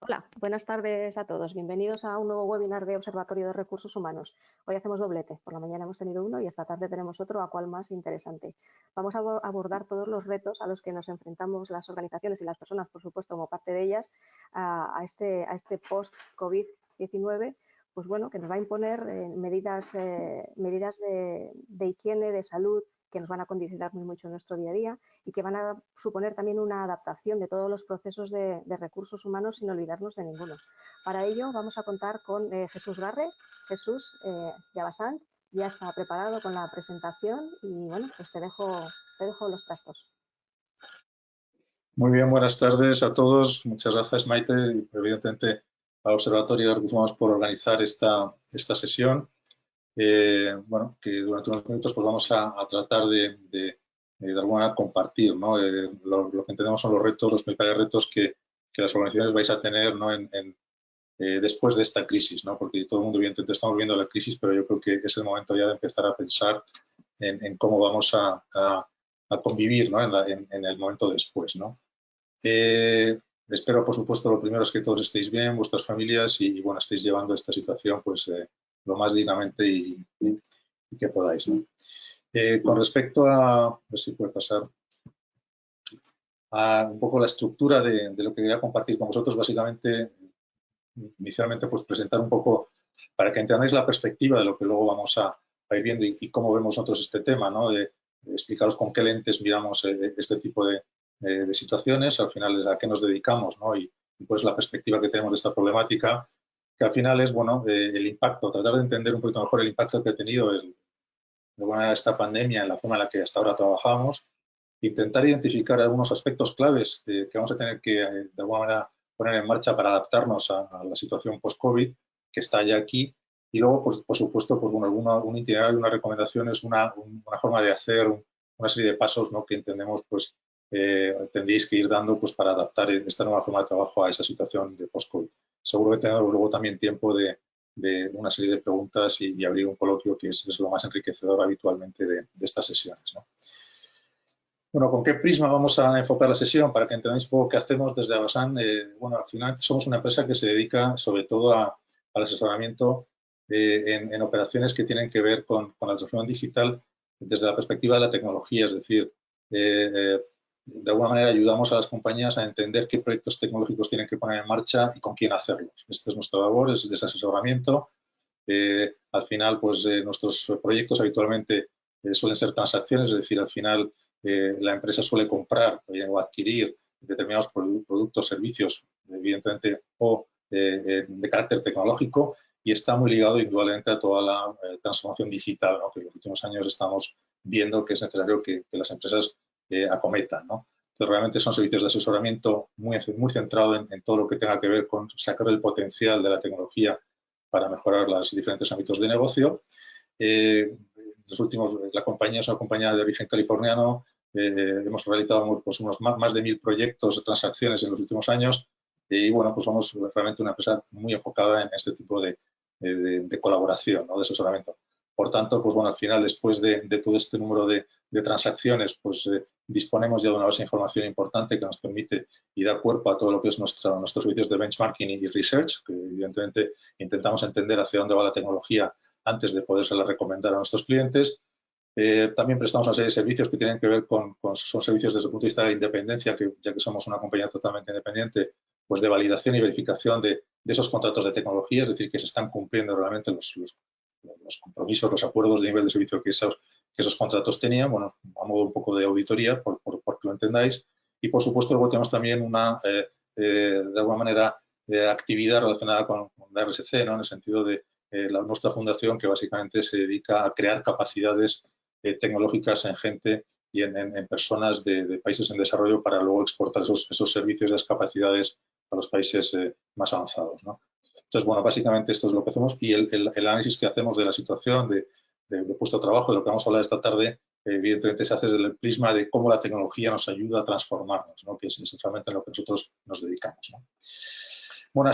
Hola, buenas tardes a todos. Bienvenidos a un nuevo webinar de Observatorio de Recursos Humanos. Hoy hacemos doblete. Por la mañana hemos tenido uno y esta tarde tenemos otro, a cual más interesante. Vamos a abordar todos los retos a los que nos enfrentamos las organizaciones y las personas, por supuesto, como parte de ellas, a este post-COVID-19, pues bueno, que nos va a imponer medidas de higiene, de salud, que nos van a condicionar muy mucho en nuestro día a día y que van a suponer también una adaptación de todos los procesos de recursos humanos sin olvidarnos de ninguno. Para ello vamos a contar con Jesús Garre. Jesús Yabasán ya está preparado con la presentación y bueno, pues te dejo los trastos. Muy bien, buenas tardes a todos. Muchas gracias, Maite, y evidentemente al Observatorio de Recursos Humanos por organizar esta sesión. Bueno, que durante unos minutos pues vamos a tratar de alguna manera compartir, ¿no? Lo que entendemos son los retos, los principales retos que las organizaciones vais a tener, ¿no? Después de esta crisis, ¿no? Porque todo el mundo evidentemente estamos viendo la crisis, pero yo creo que es el momento ya de empezar a pensar en cómo vamos a convivir, ¿no? en el momento después, ¿no? Espero, por supuesto, lo primero es que todos estéis bien, vuestras familias, y bueno, estéis llevando esta situación pues lo más dignamente y que podáis, ¿no? Con respecto a ver si puede pasar a un poco la estructura de lo que quería compartir con vosotros, básicamente, inicialmente, pues presentar un poco para que entendáis la perspectiva de lo que luego vamos a ir viendo y cómo vemos nosotros este tema, ¿no? De explicaros con qué lentes miramos este tipo de situaciones, al final es a qué nos dedicamos, ¿no? Y pues la perspectiva que tenemos de esta problemática, que al final es, bueno, el impacto, tratar de entender un poquito mejor el impacto que ha tenido de alguna manera esta pandemia en la forma en la que hasta ahora trabajamos, intentar identificar algunos aspectos claves que vamos a tener que, de alguna manera, poner en marcha para adaptarnos a la situación post-COVID, que está ya aquí, y luego, pues, por supuesto, pues, bueno, un itinerario, unas recomendaciones, una forma de hacer, una serie de pasos, ¿no? Que entendemos pues, tendréis que ir dando pues, para adaptar esta nueva forma de trabajo a esa situación de post-COVID. Seguro que tenemos luego también tiempo de una serie de preguntas y abrir un coloquio que es lo más enriquecedor habitualmente de estas sesiones, ¿no? Bueno, ¿con qué prisma vamos a enfocar la sesión? Para que entendáis un poco qué hacemos desde Avasán. Bueno, al final somos una empresa que se dedica sobre todo al asesoramiento en operaciones que tienen que ver con la transformación digital desde la perspectiva de la tecnología. Es decir, de alguna manera ayudamos a las compañías a entender qué proyectos tecnológicos tienen que poner en marcha y con quién hacerlos. Esta es nuestra labor, es ese asesoramiento. Al final, pues nuestros proyectos habitualmente suelen ser transacciones, es decir, al final la empresa suele comprar o adquirir determinados productos, servicios, evidentemente, o de carácter tecnológico, y está muy ligado indudablemente a toda la transformación digital, ¿no? Que en los últimos años estamos viendo que es necesario que las empresas acometan, ¿no? Entonces, realmente son servicios de asesoramiento muy centrado en todo lo que tenga que ver con sacar el potencial de la tecnología para mejorar los diferentes ámbitos de negocio. La compañía es una compañía de origen californiano. Hemos realizado pues, más de 1000 proyectos de transacciones en los últimos años y bueno, pues somos realmente una empresa muy enfocada en este tipo de colaboración, ¿no? De asesoramiento. Por tanto, pues bueno, al final, después de todo este número de transacciones, pues disponemos ya de una base de información importante que nos permite y da cuerpo a todo lo que es nuestros servicios de benchmarking y research, que evidentemente intentamos entender hacia dónde va la tecnología antes de podérsela recomendar a nuestros clientes. También prestamos una serie de servicios que tienen que ver son servicios desde el punto de vista de la independencia, que ya que somos una compañía totalmente independiente, pues de validación y verificación de esos contratos de tecnología, es decir, que se están cumpliendo realmente los compromisos, los acuerdos de nivel de servicio que esos contratos tenían, bueno, a modo un poco de auditoría, por que lo entendáis. Y, por supuesto, luego tenemos también de alguna manera, actividad relacionada con la RSC, ¿no? En el sentido de nuestra fundación, que básicamente se dedica a crear capacidades tecnológicas en gente y en personas de países en desarrollo para luego exportar esos servicios y esas capacidades a los países más avanzados, ¿no? Entonces, bueno, básicamente esto es lo que hacemos y el análisis que hacemos de la situación de puesto de trabajo, de lo que vamos a hablar esta tarde, evidentemente se hace desde el prisma de cómo la tecnología nos ayuda a transformarnos, ¿no? Que es realmente en lo que nosotros nos dedicamos, ¿no? Bueno,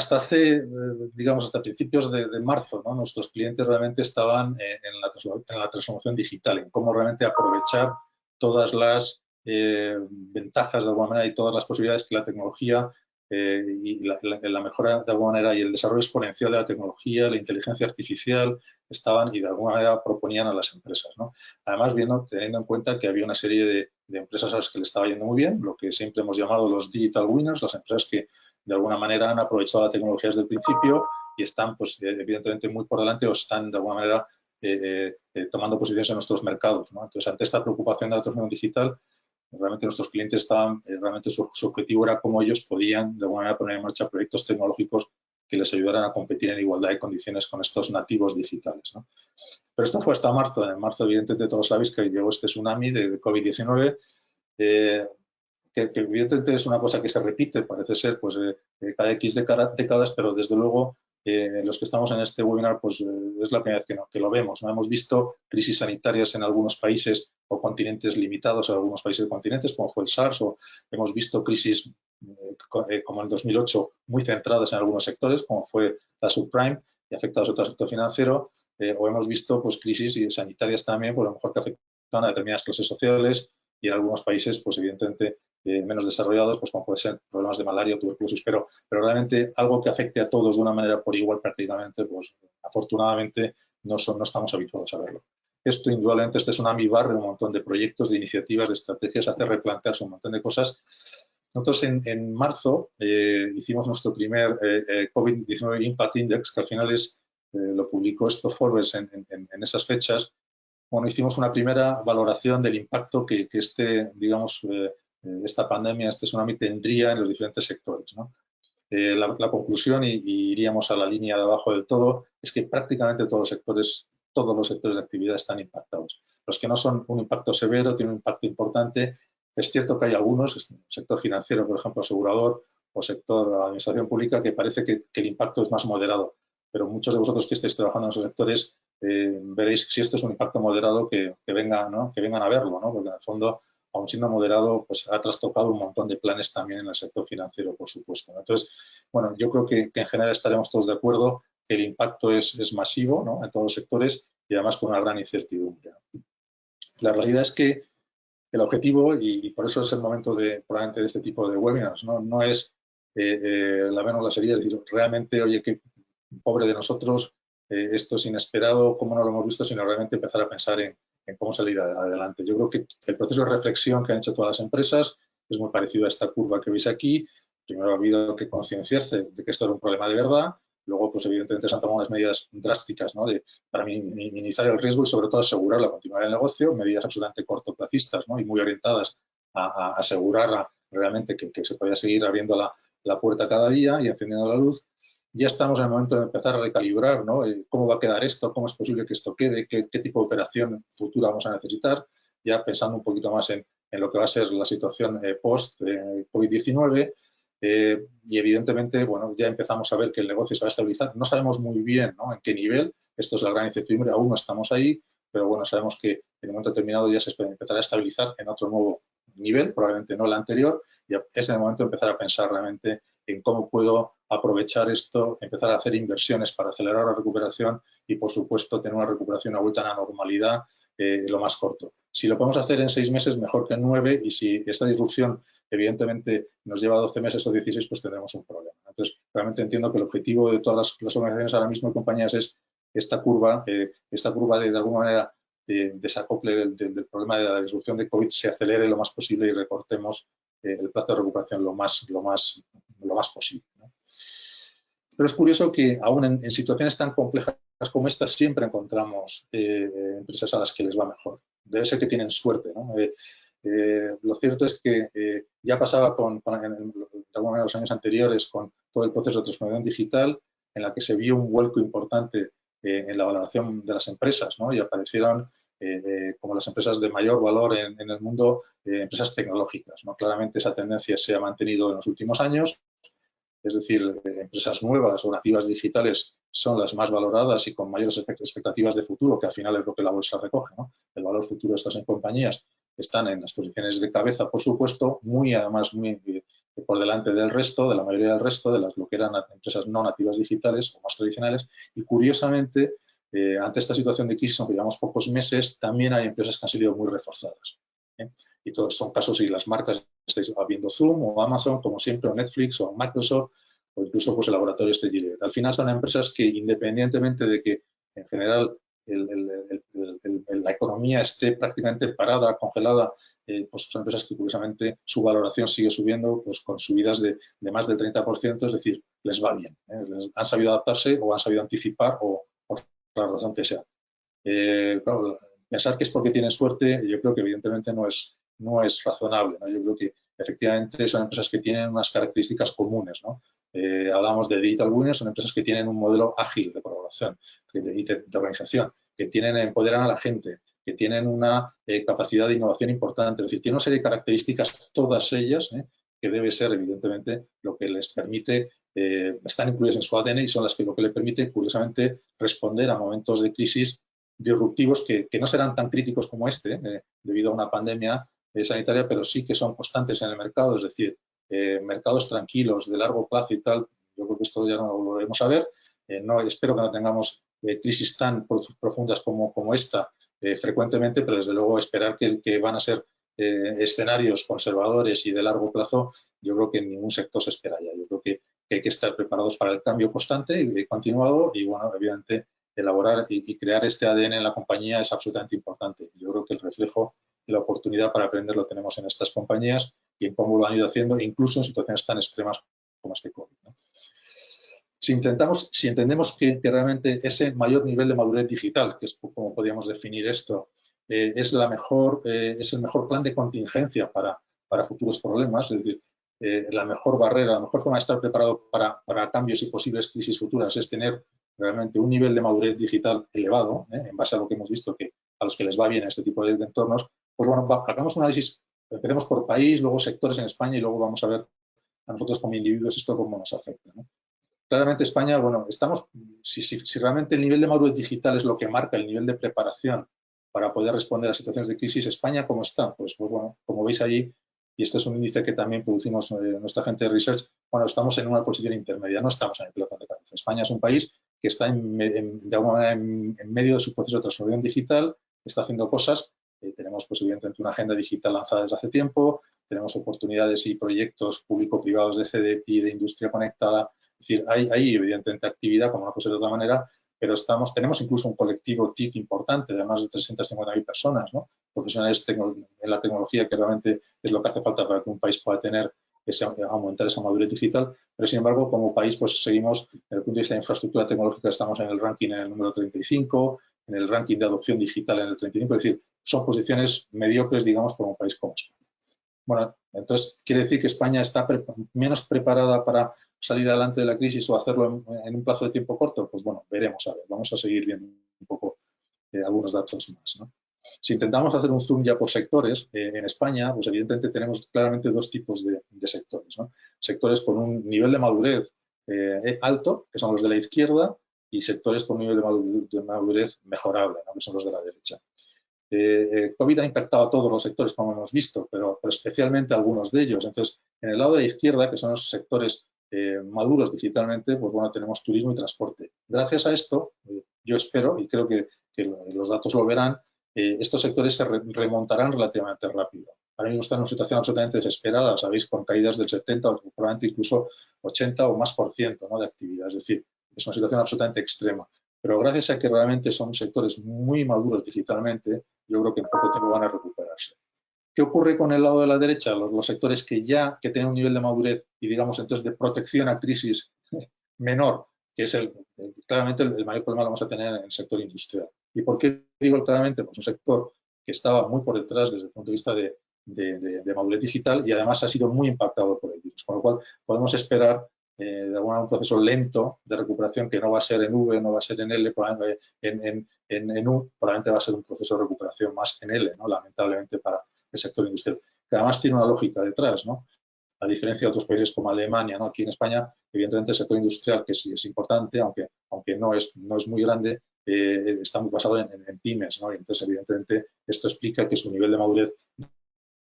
digamos, hasta principios de marzo, ¿no? Nuestros clientes realmente estaban en la transformación digital, en cómo realmente aprovechar todas las ventajas de alguna manera y todas las posibilidades que la tecnología y la mejora de alguna manera y el desarrollo exponencial de la tecnología, la inteligencia artificial, estaban y de alguna manera proponían a las empresas, ¿no? Además, teniendo en cuenta que había una serie de empresas a las que le estaba yendo muy bien, lo que siempre hemos llamado los digital winners, las empresas que de alguna manera han aprovechado la tecnología desde el principio y están, pues, evidentemente muy por delante o están de alguna manera tomando posiciones en nuestros mercados, ¿no? Entonces, ante esta preocupación de la transformación digital, realmente nuestros clientes estaban, realmente su objetivo era cómo ellos podían de alguna manera poner en marcha proyectos tecnológicos que les ayudaran a competir en igualdad de condiciones con estos nativos digitales, ¿no? Pero esto fue hasta marzo. En marzo, evidentemente, todos sabéis que llegó este tsunami de COVID-19, que evidentemente es una cosa que se repite, parece ser, pues cada X décadas, pero desde luego los que estamos en este webinar, pues es la primera vez que lo vemos, ¿no? Hemos visto crisis sanitarias en algunos países o continentes limitados, en algunos países y continentes, como fue el SARS, o hemos visto crisis como en 2008, muy centradas en algunos sectores, como fue la subprime y afectados a otro sector financiero, o hemos visto pues crisis sanitarias también, pues a lo mejor que afectan a determinadas clases sociales y en algunos países, pues evidentemente, menos desarrollados, pues como puede ser problemas de malaria o tuberculosis, pero realmente algo que afecte a todos de una manera por igual prácticamente, pues afortunadamente no estamos habituados a verlo. Esto, indudablemente, este tsunami barre un montón de proyectos, de iniciativas, de estrategias, hace replantearse un montón de cosas. Nosotros en marzo hicimos nuestro primer COVID-19 Impact Index, que al final lo publicó esto Forbes en esas fechas. Bueno, hicimos una primera valoración del impacto que digamos, esta pandemia, este tsunami tendría en los diferentes sectores, ¿no? La conclusión, y iríamos a la línea de abajo del todo, es que prácticamente todos los sectores de actividad están impactados. Los que no son un impacto severo, tienen un impacto importante. Es cierto que hay algunos, sector financiero, por ejemplo, asegurador, o sector administración pública, que parece que el impacto es más moderado. Pero muchos de vosotros que estáis trabajando en esos sectores veréis si esto es un impacto moderado que vengan a verlo, ¿no? Porque en el fondo, aun siendo moderado, pues ha trastocado un montón de planes también en el sector financiero, por supuesto, ¿no? Entonces, bueno, yo creo que en general estaremos todos de acuerdo que el impacto es masivo, ¿no? En todos los sectores y además con una gran incertidumbre. La realidad es que el objetivo, y por eso es el momento probablemente de este tipo de webinars, no es lavarnos las heridas, es decir, realmente, oye, qué pobre de nosotros, esto es inesperado, cómo no lo hemos visto, sino realmente empezar a pensar en cómo salir adelante. Yo creo que el proceso de reflexión que han hecho todas las empresas es muy parecido a esta curva que veis aquí. Primero ha habido que concienciarse de que esto era un problema de verdad. Luego, pues evidentemente se han tomado unas medidas drásticas, ¿no? Para minimizar el riesgo y sobre todo asegurar la continuidad del negocio, medidas absolutamente cortoplacistas, ¿no? Y muy orientadas a asegurar realmente que se podía seguir abriendo la puerta cada día y encendiendo la luz. Ya estamos en el momento de empezar a recalibrar, ¿no? ¿Cómo va a quedar esto? ¿Cómo es posible que esto quede? ¿Qué tipo de operación futura vamos a necesitar? Ya pensando un poquito más en lo que va a ser la situación post-COVID-19. Y evidentemente, bueno, ya empezamos a ver que el negocio se va a estabilizar. No sabemos muy bien, ¿no?, en qué nivel. Esto es la gran incertidumbre, aún no estamos ahí, pero bueno, sabemos que en un momento determinado ya se empezará a estabilizar en otro nuevo nivel, probablemente no el anterior, y es el momento de empezar a pensar realmente en cómo puedo aprovechar esto, empezar a hacer inversiones para acelerar la recuperación y, por supuesto, tener una recuperación, una vuelta a la normalidad lo más corto. Si lo podemos hacer en 6 meses, mejor que en 9, y si esta disrupción evidentemente nos lleva 12 meses o 16, pues tendremos un problema. Entonces, realmente entiendo que el objetivo de todas las organizaciones ahora mismo y compañías es esta curva de alguna manera, desacople del problema de la disrupción de COVID, se acelere lo más posible y recortemos el plazo de recuperación lo más posible, ¿no? Pero es curioso que aún en situaciones tan complejas como estas siempre encontramos empresas a las que les va mejor. Debe ser que tienen suerte, ¿no? Lo cierto es que ya pasaba de alguna manera los años anteriores con todo el proceso de transformación digital, en la que se vio un vuelco importante en la valoración de las empresas, ¿no? Y aparecieron como las empresas de mayor valor en el mundo, empresas tecnológicas, ¿no? Claramente esa tendencia se ha mantenido en los últimos años. Es decir, empresas nuevas o nativas digitales son las más valoradas y con mayores expectativas de futuro, que al final es lo que la bolsa recoge, ¿no? El valor futuro de estas compañías están en las posiciones de cabeza, por supuesto, además muy por delante del resto, de la mayoría del resto, de lo que eran empresas no nativas digitales o más tradicionales. Y curiosamente, ante esta situación de crisis, aunque llevamos pocos meses, también hay empresas que han salido muy reforzadas. Y todos son casos, y las marcas, estáis viendo Zoom o Amazon, como siempre, o Netflix o Microsoft, o incluso pues, el laboratorio de Gilead. Al final son empresas que, independientemente de que en general la economía esté prácticamente parada, congelada, pues son empresas que curiosamente su valoración sigue subiendo pues, con subidas de más del 30%, es decir, les va bien. Han sabido adaptarse o han sabido anticipar o por la razón que sea. Claro, pensar que es porque tienen suerte, yo creo que evidentemente no es razonable, ¿no? Yo creo que efectivamente son empresas que tienen unas características comunes, ¿no? Hablamos de digital winners, son empresas que tienen un modelo ágil de colaboración, de organización, que empoderan a la gente, que tienen una capacidad de innovación importante, es decir, tienen una serie de características, todas ellas, que debe ser evidentemente lo que les permite, están incluidas en su ADN y son las que lo que le permite, curiosamente, responder a momentos de crisis disruptivos que no serán tan críticos como este, debido a una pandemia sanitaria, pero sí que son constantes en el mercado, es decir, mercados tranquilos, de largo plazo y tal. Yo creo que esto ya no lo volveremos a ver. Espero que no tengamos crisis tan profundas como esta frecuentemente, pero desde luego esperar que van a ser escenarios conservadores y de largo plazo, yo creo que en ningún sector se espera ya. Yo creo que hay que estar preparados para el cambio constante y continuado y, bueno, evidentemente, elaborar y crear este ADN en la compañía es absolutamente importante. Yo creo que el reflejo de la oportunidad para aprender lo tenemos en estas compañías y en cómo lo han ido haciendo, incluso en situaciones tan extremas como este COVID, ¿no? Si entendemos que realmente ese mayor nivel de madurez digital, que es como podríamos definir esto, es el mejor plan de contingencia para futuros problemas, es decir, la mejor barrera, la mejor forma de estar preparado para cambios y posibles crisis futuras es tener realmente un nivel de madurez digital elevado, en base a lo que hemos visto que a los que les va bien este tipo de entornos. Pues bueno, hagamos un análisis, empecemos por país, luego sectores en España y luego vamos a ver a nosotros como individuos esto cómo nos afecta, ¿no? Claramente España, bueno, si realmente el nivel de madurez digital es lo que marca el nivel de preparación para poder responder a situaciones de crisis, ¿España cómo está? Pues bueno, como veis allí, y este es un índice que también producimos nuestra gente de research, bueno, estamos en una posición intermedia, no estamos en el pelotón de cabeza. España es un país que está de alguna manera en medio de su proceso de transformación digital, está haciendo cosas, tenemos pues evidentemente una agenda digital lanzada desde hace tiempo, tenemos oportunidades y proyectos público-privados de CDTI, de industria conectada. Es decir, hay evidentemente actividad, como no puede ser de otra manera, pero tenemos incluso un colectivo TIC importante de más de 350.000 personas, ¿no? Profesionales en la tecnología, que realmente es lo que hace falta para que un país pueda tener aumentar esa madurez digital, pero sin embargo, como país, pues seguimos, desde el punto de vista de infraestructura tecnológica, estamos en el ranking en el número 35, en el ranking de adopción digital en el 35, es decir, son posiciones mediocres, digamos, para un país como España. Bueno, entonces quiere decir que España está menos preparada para salir adelante de la crisis o hacerlo en un plazo de tiempo corto. Pues bueno, veremos, a ver, vamos a seguir viendo un poco algunos datos más, ¿no? Si intentamos hacer un zoom ya por sectores, en España, pues evidentemente tenemos claramente dos tipos de sectores, ¿no? Sectores con un nivel de madurez alto, que son los de la izquierda, y sectores con un nivel de madurez mejorable, ¿no? Que son los de la derecha. COVID ha impactado a todos los sectores, como hemos visto, pero especialmente a algunos de ellos. Entonces, en el lado de la izquierda, que son los sectores maduros digitalmente, pues bueno, tenemos turismo y transporte. Gracias a esto, yo espero, y creo que los datos lo verán, estos sectores se remontarán relativamente rápido. Ahora mismo están en una situación absolutamente desesperada, sabéis, con caídas del 70 o probablemente incluso 80 o más por ciento, ¿no?, de actividad. Es decir, es una situación absolutamente extrema. Pero gracias a que realmente son sectores muy maduros digitalmente, yo creo que en poco tiempo van a recuperarse. ¿Qué ocurre con el lado de la derecha? Los sectores que tienen un nivel de madurez y, digamos, entonces de protección a crisis menor, que es claramente el mayor problema lo vamos a tener en el sector industrial. ¿Y por qué digo claramente? Pues un sector que estaba muy por detrás desde el punto de vista de madurez digital y además ha sido muy impactado por el virus, con lo cual podemos esperar de alguna manera un proceso lento de recuperación que no va a ser en V, no va a ser en L, en U, probablemente va a ser un proceso de recuperación más en L, ¿no?, lamentablemente para el sector industrial, que además tiene una lógica detrás, ¿no? A diferencia de otros países como Alemania, ¿no? Aquí en España, evidentemente el sector industrial, que sí es importante, aunque no es muy grande, está muy basado en pymes, ¿no? Y entonces, evidentemente, esto explica que su nivel de madurez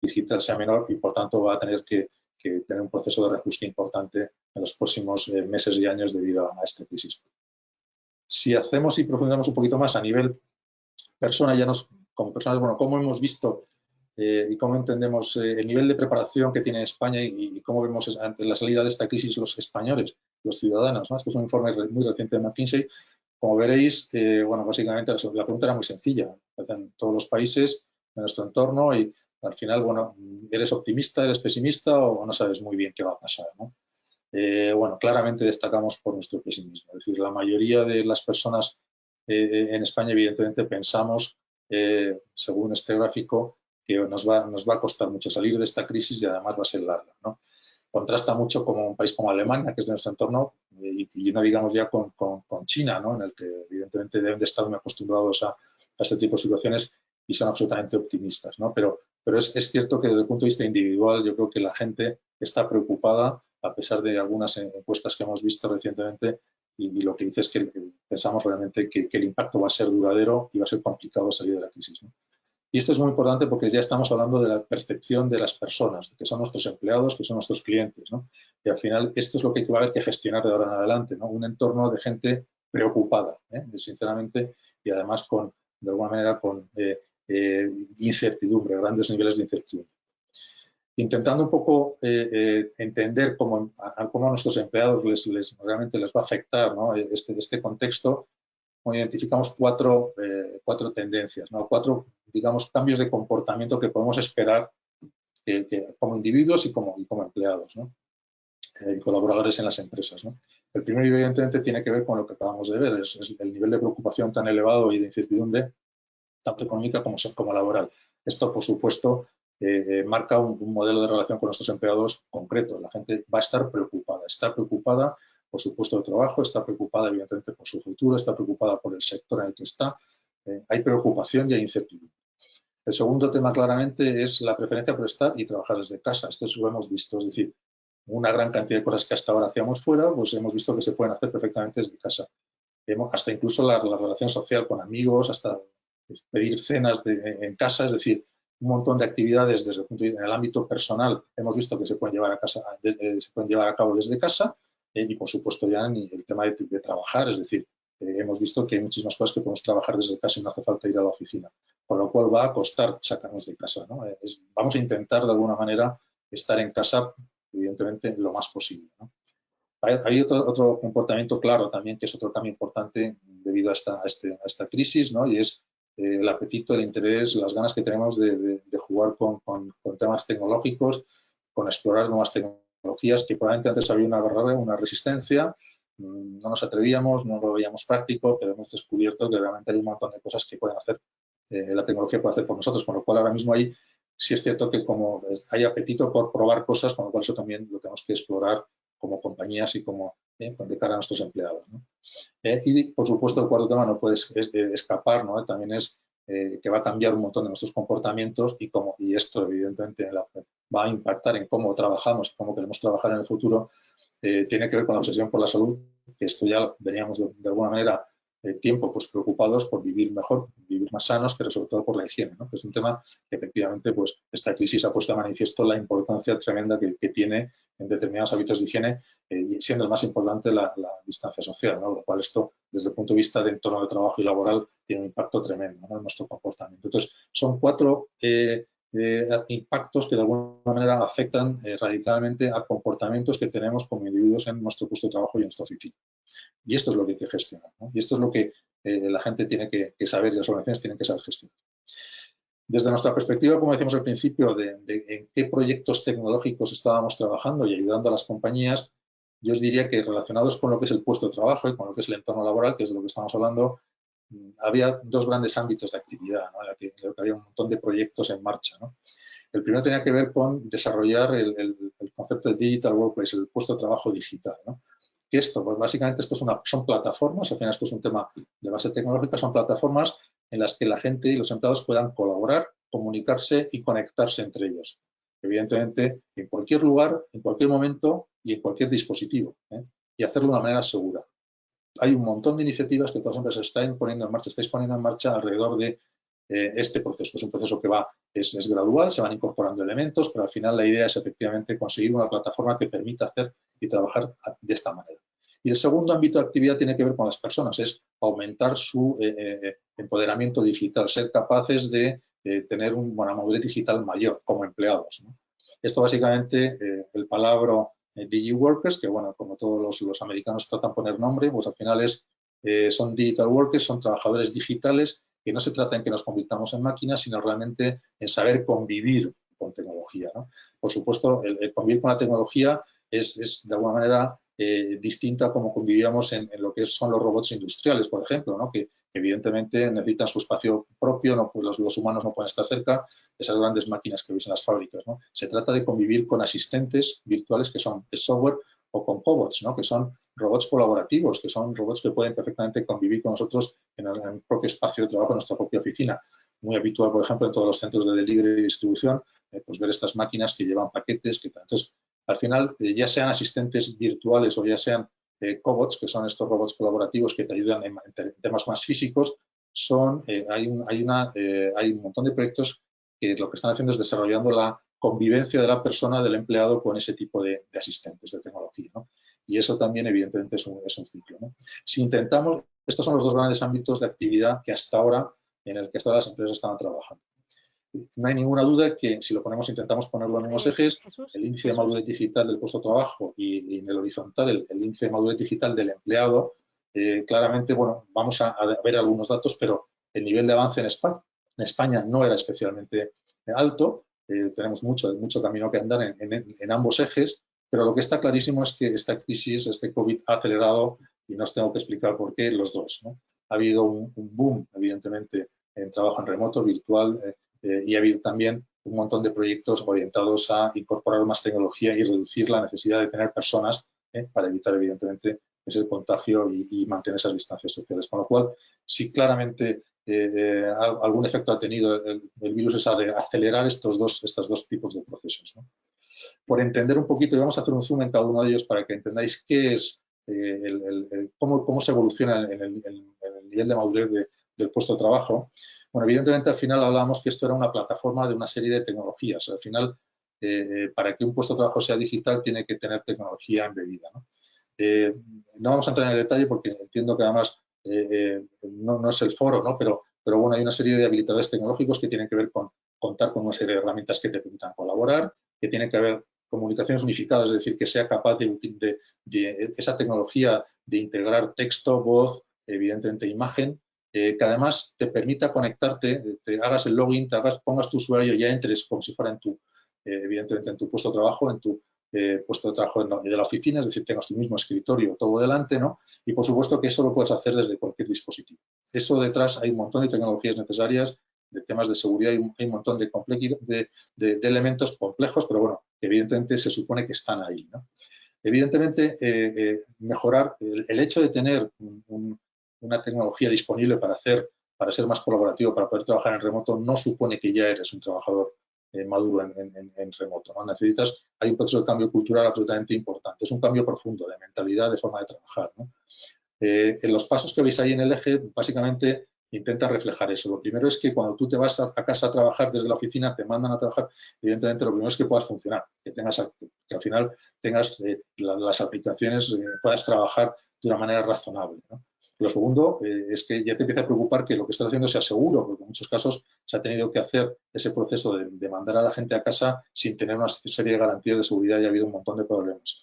digital sea menor y, por tanto, va a tener que tener un proceso de reajuste importante en los próximos meses y años debido a esta crisis. Si hacemos y profundizamos un poquito más a nivel persona, como personas, bueno, ¿cómo hemos visto y cómo entendemos el nivel de preparación que tiene España y cómo vemos ante la salida de esta crisis los españoles, los ciudadanos, ¿no? Esto es un informe muy reciente de McKinsey. Como veréis, bueno, básicamente la pregunta era muy sencilla. En todos los países de nuestro entorno y al final, bueno, ¿eres optimista, eres pesimista o no sabes muy bien qué va a pasar, ¿no? Bueno, claramente destacamos por nuestro pesimismo. Es decir, la mayoría de las personas en España, evidentemente, pensamos, según este gráfico, que nos va a costar mucho salir de esta crisis y además va a ser larga, ¿no? Contrasta mucho con un país como Alemania, que es de nuestro entorno, y no digamos ya con China, ¿no? En el que evidentemente deben de estar muy acostumbrados a este tipo de situaciones y son absolutamente optimistas, ¿no? Pero es cierto que desde el punto de vista individual yo creo que la gente está preocupada, a pesar de algunas encuestas que hemos visto recientemente, y lo que dice es que pensamos realmente que el impacto va a ser duradero y va a ser complicado salir de la crisis, ¿no? Y esto es muy importante porque ya estamos hablando de la percepción de las personas, que son nuestros empleados, que son nuestros clientes, ¿no? Y al final esto es lo que va a haber que gestionar de ahora en adelante, ¿no? Un entorno de gente preocupada, sinceramente, y además de alguna manera con incertidumbre, grandes niveles de incertidumbre. Intentando un poco entender cómo a nuestros empleados realmente les va a afectar, ¿no? este contexto, identificamos cuatro tendencias, ¿no? Cuatro, digamos, cambios de comportamiento que podemos esperar como individuos y como empleados, ¿no? Y colaboradores en las empresas, ¿no? El primero, evidentemente, tiene que ver con lo que acabamos de ver, es el nivel de preocupación tan elevado y de incertidumbre, tanto económica como laboral. Esto, por supuesto, marca un modelo de relación con nuestros empleados concreto. La gente va a estar preocupada. Está preocupada por su puesto de trabajo, está preocupada, evidentemente, por su futuro, está preocupada por el sector en el que está. Hay preocupación y hay incertidumbre. El segundo tema, claramente, es la preferencia por estar y trabajar desde casa. Esto lo hemos visto, es decir, una gran cantidad de cosas que hasta ahora hacíamos fuera, pues hemos visto que se pueden hacer perfectamente desde casa. Hasta incluso la relación social con amigos, hasta pedir cenas en casa, es decir, un montón de actividades desde el punto de vista, en el ámbito personal hemos visto que se pueden llevar a cabo desde casa y por supuesto ya en el tema de trabajar, es decir, hemos visto que hay muchísimas cosas que podemos trabajar desde casa y no hace falta ir a la oficina, con lo cual va a costar sacarnos de casa, ¿no? Vamos a intentar de alguna manera estar en casa, evidentemente, lo más posible, ¿no? Hay otro comportamiento claro también, que es otro cambio importante debido a esta crisis, ¿no? Y es el apetito, el interés, las ganas que tenemos de jugar con temas tecnológicos, con explorar nuevas tecnologías, que probablemente antes había una barrera, una resistencia, no nos atrevíamos, no lo veíamos práctico, pero hemos descubierto que realmente hay un montón de cosas que pueden hacer, la tecnología puede hacer por nosotros, con lo cual ahora mismo sí es cierto que como hay apetito por probar cosas, con lo cual eso también lo tenemos que explorar como compañías y de cara a nuestros empleados, ¿no? Y, por supuesto, el cuarto tema no puede escapar, ¿no? También es que va a cambiar un montón de nuestros comportamientos y esto, evidentemente, va a impactar en cómo trabajamos, cómo queremos trabajar en el futuro. Tiene que ver con la obsesión por la salud, que esto ya veníamos de alguna manera tiempo pues preocupados por vivir mejor, vivir más sanos, pero sobre todo por la higiene, ¿no? Que es un tema que efectivamente pues esta crisis ha puesto de manifiesto la importancia tremenda que tiene en determinados hábitos de higiene, siendo el más importante la distancia social, ¿no? Lo cual esto, desde el punto de vista de entorno de trabajo y laboral, tiene un impacto tremendo, ¿no? En nuestro comportamiento. Entonces, son cuatro impactos que de alguna manera afectan radicalmente a comportamientos que tenemos como individuos en nuestro puesto de trabajo y en nuestra oficina. Y esto es lo que hay que gestionar, ¿no? Y esto es lo que la gente tiene que saber y las organizaciones tienen que saber gestionar. Desde nuestra perspectiva, como decíamos al principio, de en qué proyectos tecnológicos estábamos trabajando y ayudando a las compañías, yo os diría que relacionados con lo que es el puesto de trabajo y con lo que es el entorno laboral, que es de lo que estamos hablando, había dos grandes ámbitos de actividad, ¿no? En lo que había un montón de proyectos en marcha, ¿no? El primero tenía que ver con desarrollar el concepto de digital workplace, el puesto de trabajo digital, ¿no? Que esto, pues básicamente son plataformas, al final esto es un tema de base tecnológica, son plataformas en las que la gente y los empleados puedan colaborar, comunicarse y conectarse entre ellos. Evidentemente, en cualquier lugar, en cualquier momento y en cualquier dispositivo, ¿eh? Y hacerlo de una manera segura. Hay un montón de iniciativas que todas las empresas estáis poniendo en marcha alrededor de este proceso. Es un proceso que es gradual, se van incorporando elementos, pero al final la idea es efectivamente conseguir una plataforma que permita hacer y trabajar de esta manera. Y el segundo ámbito de actividad tiene que ver con las personas, es aumentar su empoderamiento digital, ser capaces de tener una madurez digital mayor como empleados, ¿no? Esto básicamente, el palabra DigiWorkers, que bueno, como todos los americanos tratan de poner nombre, pues al final son digital workers, son trabajadores digitales, que no se trata en que nos convirtamos en máquinas, sino realmente en saber convivir con tecnología, ¿no? Por supuesto, el convivir con la tecnología es de alguna manera distinta a como convivíamos en lo que son los robots industriales, por ejemplo, ¿no? Que evidentemente necesitan su espacio propio, no, pues los humanos no pueden estar cerca, esas grandes máquinas que veis en las fábricas, ¿no? Se trata de convivir con asistentes virtuales que son software o con cobots, ¿no? Que son robots colaborativos, que son robots que pueden perfectamente convivir con nosotros en el propio espacio de trabajo, en nuestra propia oficina. Muy habitual, por ejemplo, en todos los centros de delivery y distribución, pues ver estas máquinas que llevan paquetes. Entonces, al final, ya sean asistentes virtuales o ya sean cobots, que son estos robots colaborativos que te ayudan en temas más físicos, hay un montón de proyectos que lo que están haciendo es desarrollando la convivencia de la persona, del empleado, con ese tipo de asistentes de tecnología, ¿no? Y eso también, evidentemente, es un ciclo, ¿no? Si intentamos, estos son los dos grandes ámbitos de actividad que hasta ahora, en el que hasta las empresas estaban trabajando. No hay ninguna duda que si lo ponemos, intentamos ponerlo en unos ejes, el índice de madurez digital del puesto de trabajo y en el horizontal el índice de madurez digital del empleado, claramente, bueno, vamos a ver algunos datos, pero el nivel de avance en España no era especialmente alto, tenemos mucho camino que andar en ambos ejes, pero lo que está clarísimo es que esta crisis, este COVID, ha acelerado, y no os tengo que explicar por qué, los dos, ¿no? Ha habido un boom, evidentemente, en trabajo en remoto, virtual, y ha habido también un montón de proyectos orientados a incorporar más tecnología y reducir la necesidad de tener personas para evitar, evidentemente, ese contagio y mantener esas distancias sociales. Con lo cual, sí, claramente algún efecto ha tenido el virus es de acelerar estos dos tipos de procesos, ¿no? Por entender un poquito, y vamos a hacer un zoom en cada uno de ellos para que entendáis qué es, cómo se evoluciona en el nivel de madurez del puesto de trabajo. Bueno, evidentemente al final hablábamos que esto era una plataforma de una serie de tecnologías. Al final, para que un puesto de trabajo sea digital, tiene que tener tecnología embebida, ¿no? No vamos a entrar en el detalle porque entiendo que además no es el foro, ¿no? Pero bueno, hay una serie de habilitadores tecnológicos que tienen que ver con contar con una serie de herramientas que te permitan colaborar, que tiene que haber comunicaciones unificadas, es decir, que sea capaz de esa tecnología de integrar texto, voz, evidentemente imagen, que además te permita conectarte, te hagas el login, pongas tu usuario y ya entres como si fuera evidentemente en tu puesto de trabajo, en tu puesto de trabajo de la oficina, es decir, tengas tu mismo escritorio todo delante, ¿no? Y por supuesto que eso lo puedes hacer desde cualquier dispositivo. Eso detrás hay un montón de tecnologías necesarias, de temas de seguridad, hay un montón de elementos complejos, pero bueno, evidentemente se supone que están ahí, ¿no? Evidentemente, mejorar el hecho de tener una tecnología disponible para ser más colaborativo, para poder trabajar en remoto, no supone que ya eres un trabajador maduro en remoto, ¿no? Hay un proceso de cambio cultural absolutamente importante, es un cambio profundo de mentalidad, de forma de trabajar, ¿no? En los pasos que veis ahí en el eje, básicamente intenta reflejar eso. Lo primero es que cuando tú te vas a casa a trabajar desde la oficina, te mandan a trabajar, evidentemente lo primero es que puedas funcionar, que al final tengas las aplicaciones, puedas trabajar de una manera razonable, ¿no? Lo segundo es que ya te empieza a preocupar que lo que estás haciendo sea seguro, porque en muchos casos se ha tenido que hacer ese proceso de mandar a la gente a casa sin tener una serie de garantías de seguridad y ha habido un montón de problemas.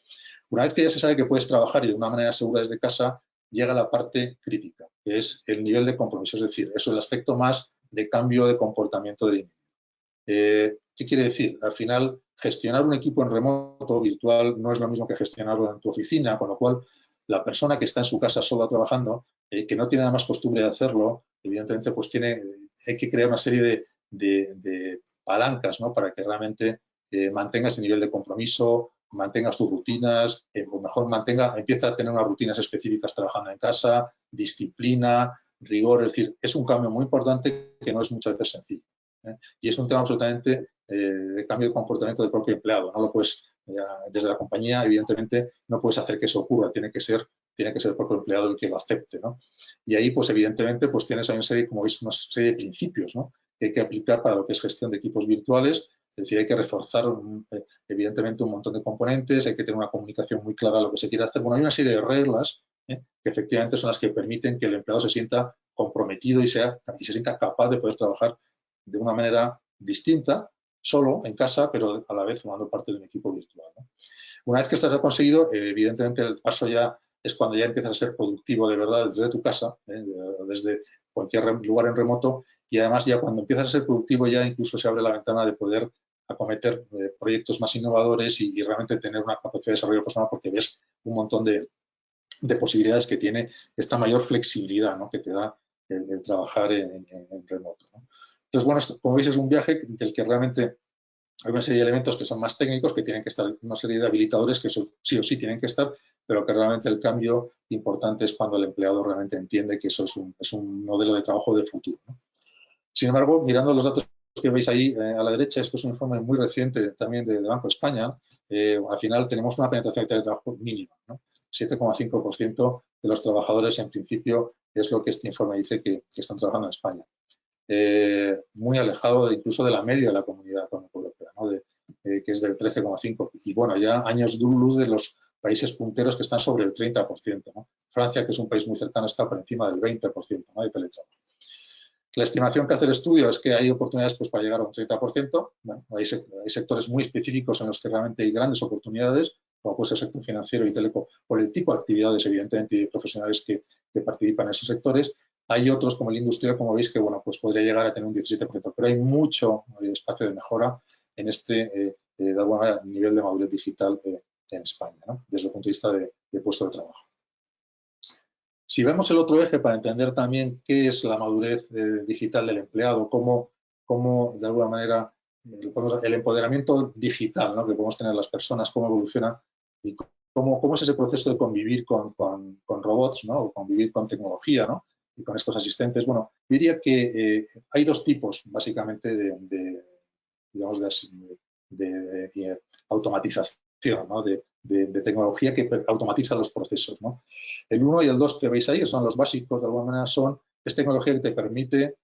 Una vez que ya se sabe que puedes trabajar y de una manera segura desde casa, llega la parte crítica, que es el nivel de compromiso, es decir, eso es el aspecto más de cambio de comportamiento del individuo. ¿Qué quiere decir? Al final, gestionar un equipo en remoto virtual no es lo mismo que gestionarlo en tu oficina, con lo cual la persona que está en su casa sola trabajando, que no tiene nada más costumbre de hacerlo, evidentemente pues hay que crear una serie de palancas, ¿no? Para que realmente mantenga ese nivel de compromiso, mantengas tus rutinas, o mejor empieza a tener unas rutinas específicas trabajando en casa, disciplina, rigor, es decir, es un cambio muy importante que no es muchas veces sencillo. Y es un tema absolutamente de cambio de comportamiento del propio empleado. No lo puedes, desde la compañía, evidentemente, no puedes hacer que eso ocurra, tiene que ser el propio empleado el que lo acepte, ¿no? Y ahí, pues evidentemente, pues tienes una serie, como veis, una serie de principios, ¿no? Que hay que aplicar para lo que es gestión de equipos virtuales. Es decir, hay que reforzar evidentemente un montón de componentes, hay que tener una comunicación muy clara de lo que se quiere hacer. Bueno, hay una serie de reglas que efectivamente son las que permiten que el empleado se sienta comprometido y se sienta capaz de poder trabajar de una manera distinta, solo, en casa, pero a la vez formando parte de un equipo virtual, ¿no? Una vez que esto se ha conseguido, evidentemente el paso ya es cuando ya empiezas a ser productivo de verdad desde tu casa, desde cualquier lugar en remoto, y además ya cuando empiezas a ser productivo ya incluso se abre la ventana de poder acometer proyectos más innovadores y realmente tener una capacidad de desarrollo personal, porque ves un montón de posibilidades que tiene esta mayor flexibilidad, ¿no?, que te da el trabajar en remoto, ¿no? Entonces, bueno, esto, como veis, es un viaje del que realmente hay una serie de elementos que son más técnicos, que tienen que estar, una serie de habilitadores que eso sí o sí tienen que estar, pero que realmente el cambio importante es cuando el empleado realmente entiende que eso es un modelo de trabajo de futuro, ¿no? Sin embargo, mirando los datos que veis ahí a la derecha, esto es un informe muy reciente también de Banco de España. Al final tenemos una penetración de teletrabajo mínima, ¿no? 7,5% de los trabajadores, en principio, es lo que este informe dice que están trabajando en España. Muy alejado incluso de la media de la comunidad europea, ¿no?, que es del 13,5%. Y bueno, ya años luz de los países punteros que están sobre el 30%, ¿no? Francia, que es un país muy cercano, está por encima del 20%, ¿no?, de teletrabajo. La estimación que hace el estudio es que hay oportunidades pues, para llegar a un 30%. Bueno, hay sectores muy específicos en los que realmente hay grandes oportunidades, como puede ser el sector financiero y teleco, por el tipo de actividades, evidentemente, y de profesionales que participan en esos sectores. Hay otros, como el industrial, como veis, que bueno, pues podría llegar a tener un 17%, pero hay mucho espacio de mejora en este, de alguna manera, nivel de madurez digital en España, ¿no?, desde el punto de vista de puesto de trabajo. Si vemos el otro eje para entender también qué es la madurez digital del empleado, cómo de alguna manera el empoderamiento digital, ¿no?, que podemos tener las personas, cómo evoluciona y cómo es ese proceso de convivir con robots, ¿no?, o convivir con tecnología, ¿no?, y con estos asistentes. Bueno, diría que hay dos tipos básicamente de automatización, ¿no?, de tecnología que automatiza los procesos, ¿no? El 1 y el 2 que veis ahí son los básicos, de alguna manera es tecnología que te permite,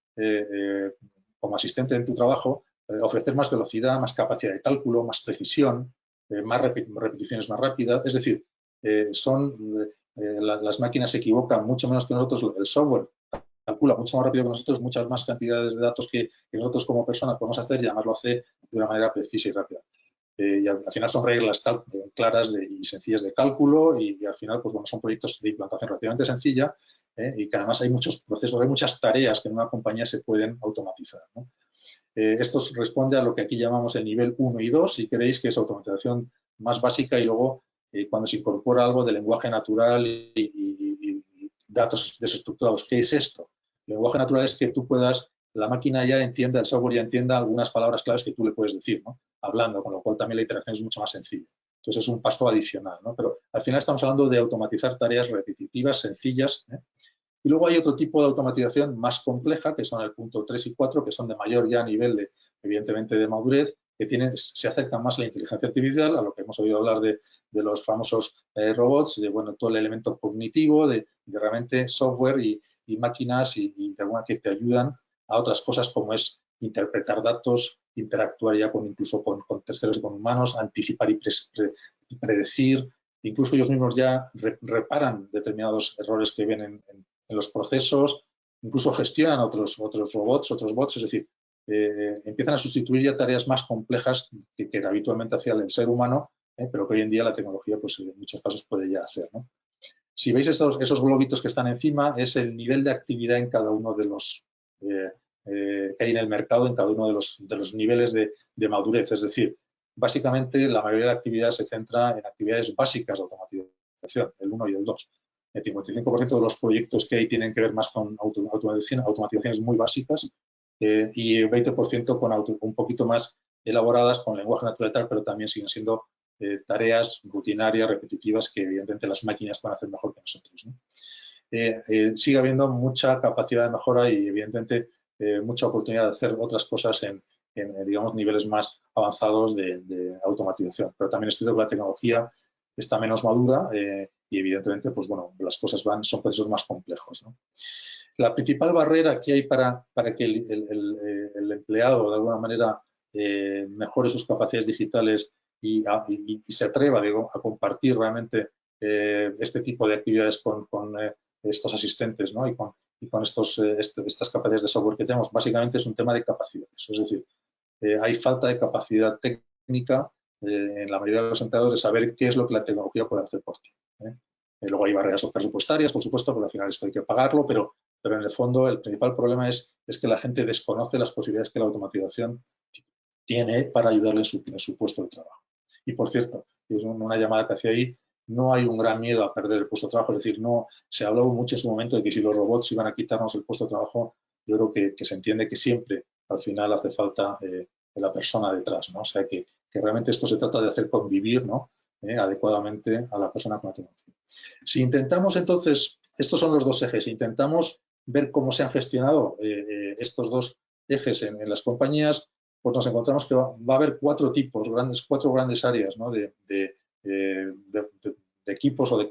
como asistente en tu trabajo, ofrecer más velocidad, más capacidad de cálculo, más precisión, más repeticiones más rápidas. Es decir, las máquinas se equivocan mucho menos que nosotros, el software calcula mucho más rápido que nosotros, muchas más cantidades de datos que nosotros como personas podemos hacer y además lo hace de una manera precisa y rápida. Y al final son reglas claras y sencillas de cálculo y al final pues, bueno, son proyectos de implantación relativamente sencilla y que además hay muchos procesos, hay muchas tareas que en una compañía se pueden automatizar, ¿no? Esto responde a lo que aquí llamamos el nivel 1 y 2, si queréis, que es automatización más básica y luego cuando se incorpora algo de lenguaje natural y datos desestructurados. ¿Qué es esto? El lenguaje natural es que tú puedas, la máquina ya entienda, el software ya entienda algunas palabras claves que tú le puedes decir, ¿no?, hablando, con lo cual también la interacción es mucho más sencilla. Entonces es un paso adicional, ¿no? Pero al final estamos hablando de automatizar tareas repetitivas, sencillas, ¿eh? Y luego hay otro tipo de automatización más compleja, que son el punto 3 y 4, que son de mayor ya nivel, evidentemente, de madurez, que se acercan más a la inteligencia artificial, a lo que hemos oído hablar de los famosos robots, de bueno, todo el elemento cognitivo, de realmente software y máquinas y de alguna que te ayudan a otras cosas como es interpretar datos, interactuar ya incluso con terceros y con humanos, anticipar y predecir. Incluso ellos mismos ya reparan determinados errores que ven en los procesos, incluso gestionan otros bots, es decir, empiezan a sustituir ya tareas más complejas que habitualmente hacía el ser humano, pero que hoy en día la tecnología pues, en muchos casos puede ya hacer, ¿no? Si veis esos globitos que están encima, es el nivel de actividad en cada uno de los que hay en el mercado, en cada uno de los niveles de madurez. Es decir, básicamente la mayoría de la actividad se centra en actividades básicas de automatización, el 1 y el 2. El 55% de los proyectos que hay tienen que ver más con automatizaciones muy básicas y el 20% con un poquito más elaboradas con lenguaje natural, pero también siguen siendo tareas rutinarias, repetitivas, que evidentemente las máquinas van a hacer mejor que nosotros, ¿no? Sigue habiendo mucha capacidad de mejora y evidentemente mucha oportunidad de hacer otras cosas en digamos, niveles más avanzados de automatización. Pero también es cierto que la tecnología está menos madura y evidentemente, pues bueno, las cosas son procesos más complejos, ¿no? La principal barrera que hay para que el empleado de alguna manera mejore sus capacidades digitales y se atreva, digo, a compartir realmente este tipo de actividades con estos asistentes, ¿no? y con estas capacidades de software que tenemos, básicamente es un tema de capacidades. Es decir, hay falta de capacidad técnica en la mayoría de los empleados de saber qué es lo que la tecnología puede hacer por ti. Luego hay barreras presupuestarias, por supuesto, porque al final esto hay que pagarlo, pero en el fondo el principal problema es que la gente desconoce las posibilidades que la automatización tiene para ayudarle en su puesto de trabajo. Y por cierto, es una llamada que hacía ahí, no hay un gran miedo a perder el puesto de trabajo, es decir, no se habló mucho en su momento de que si los robots iban a quitarnos el puesto de trabajo, yo creo que se entiende que siempre al final hace falta la persona detrás, ¿no? O sea que realmente esto se trata de hacer convivir, ¿no? Adecuadamente a la persona con la tecnología. Si intentamos entonces, estos son los dos ejes, intentamos ver cómo se han gestionado estos dos ejes en las compañías, pues nos encontramos que va a haber cuatro grandes áreas, ¿no? de equipos o de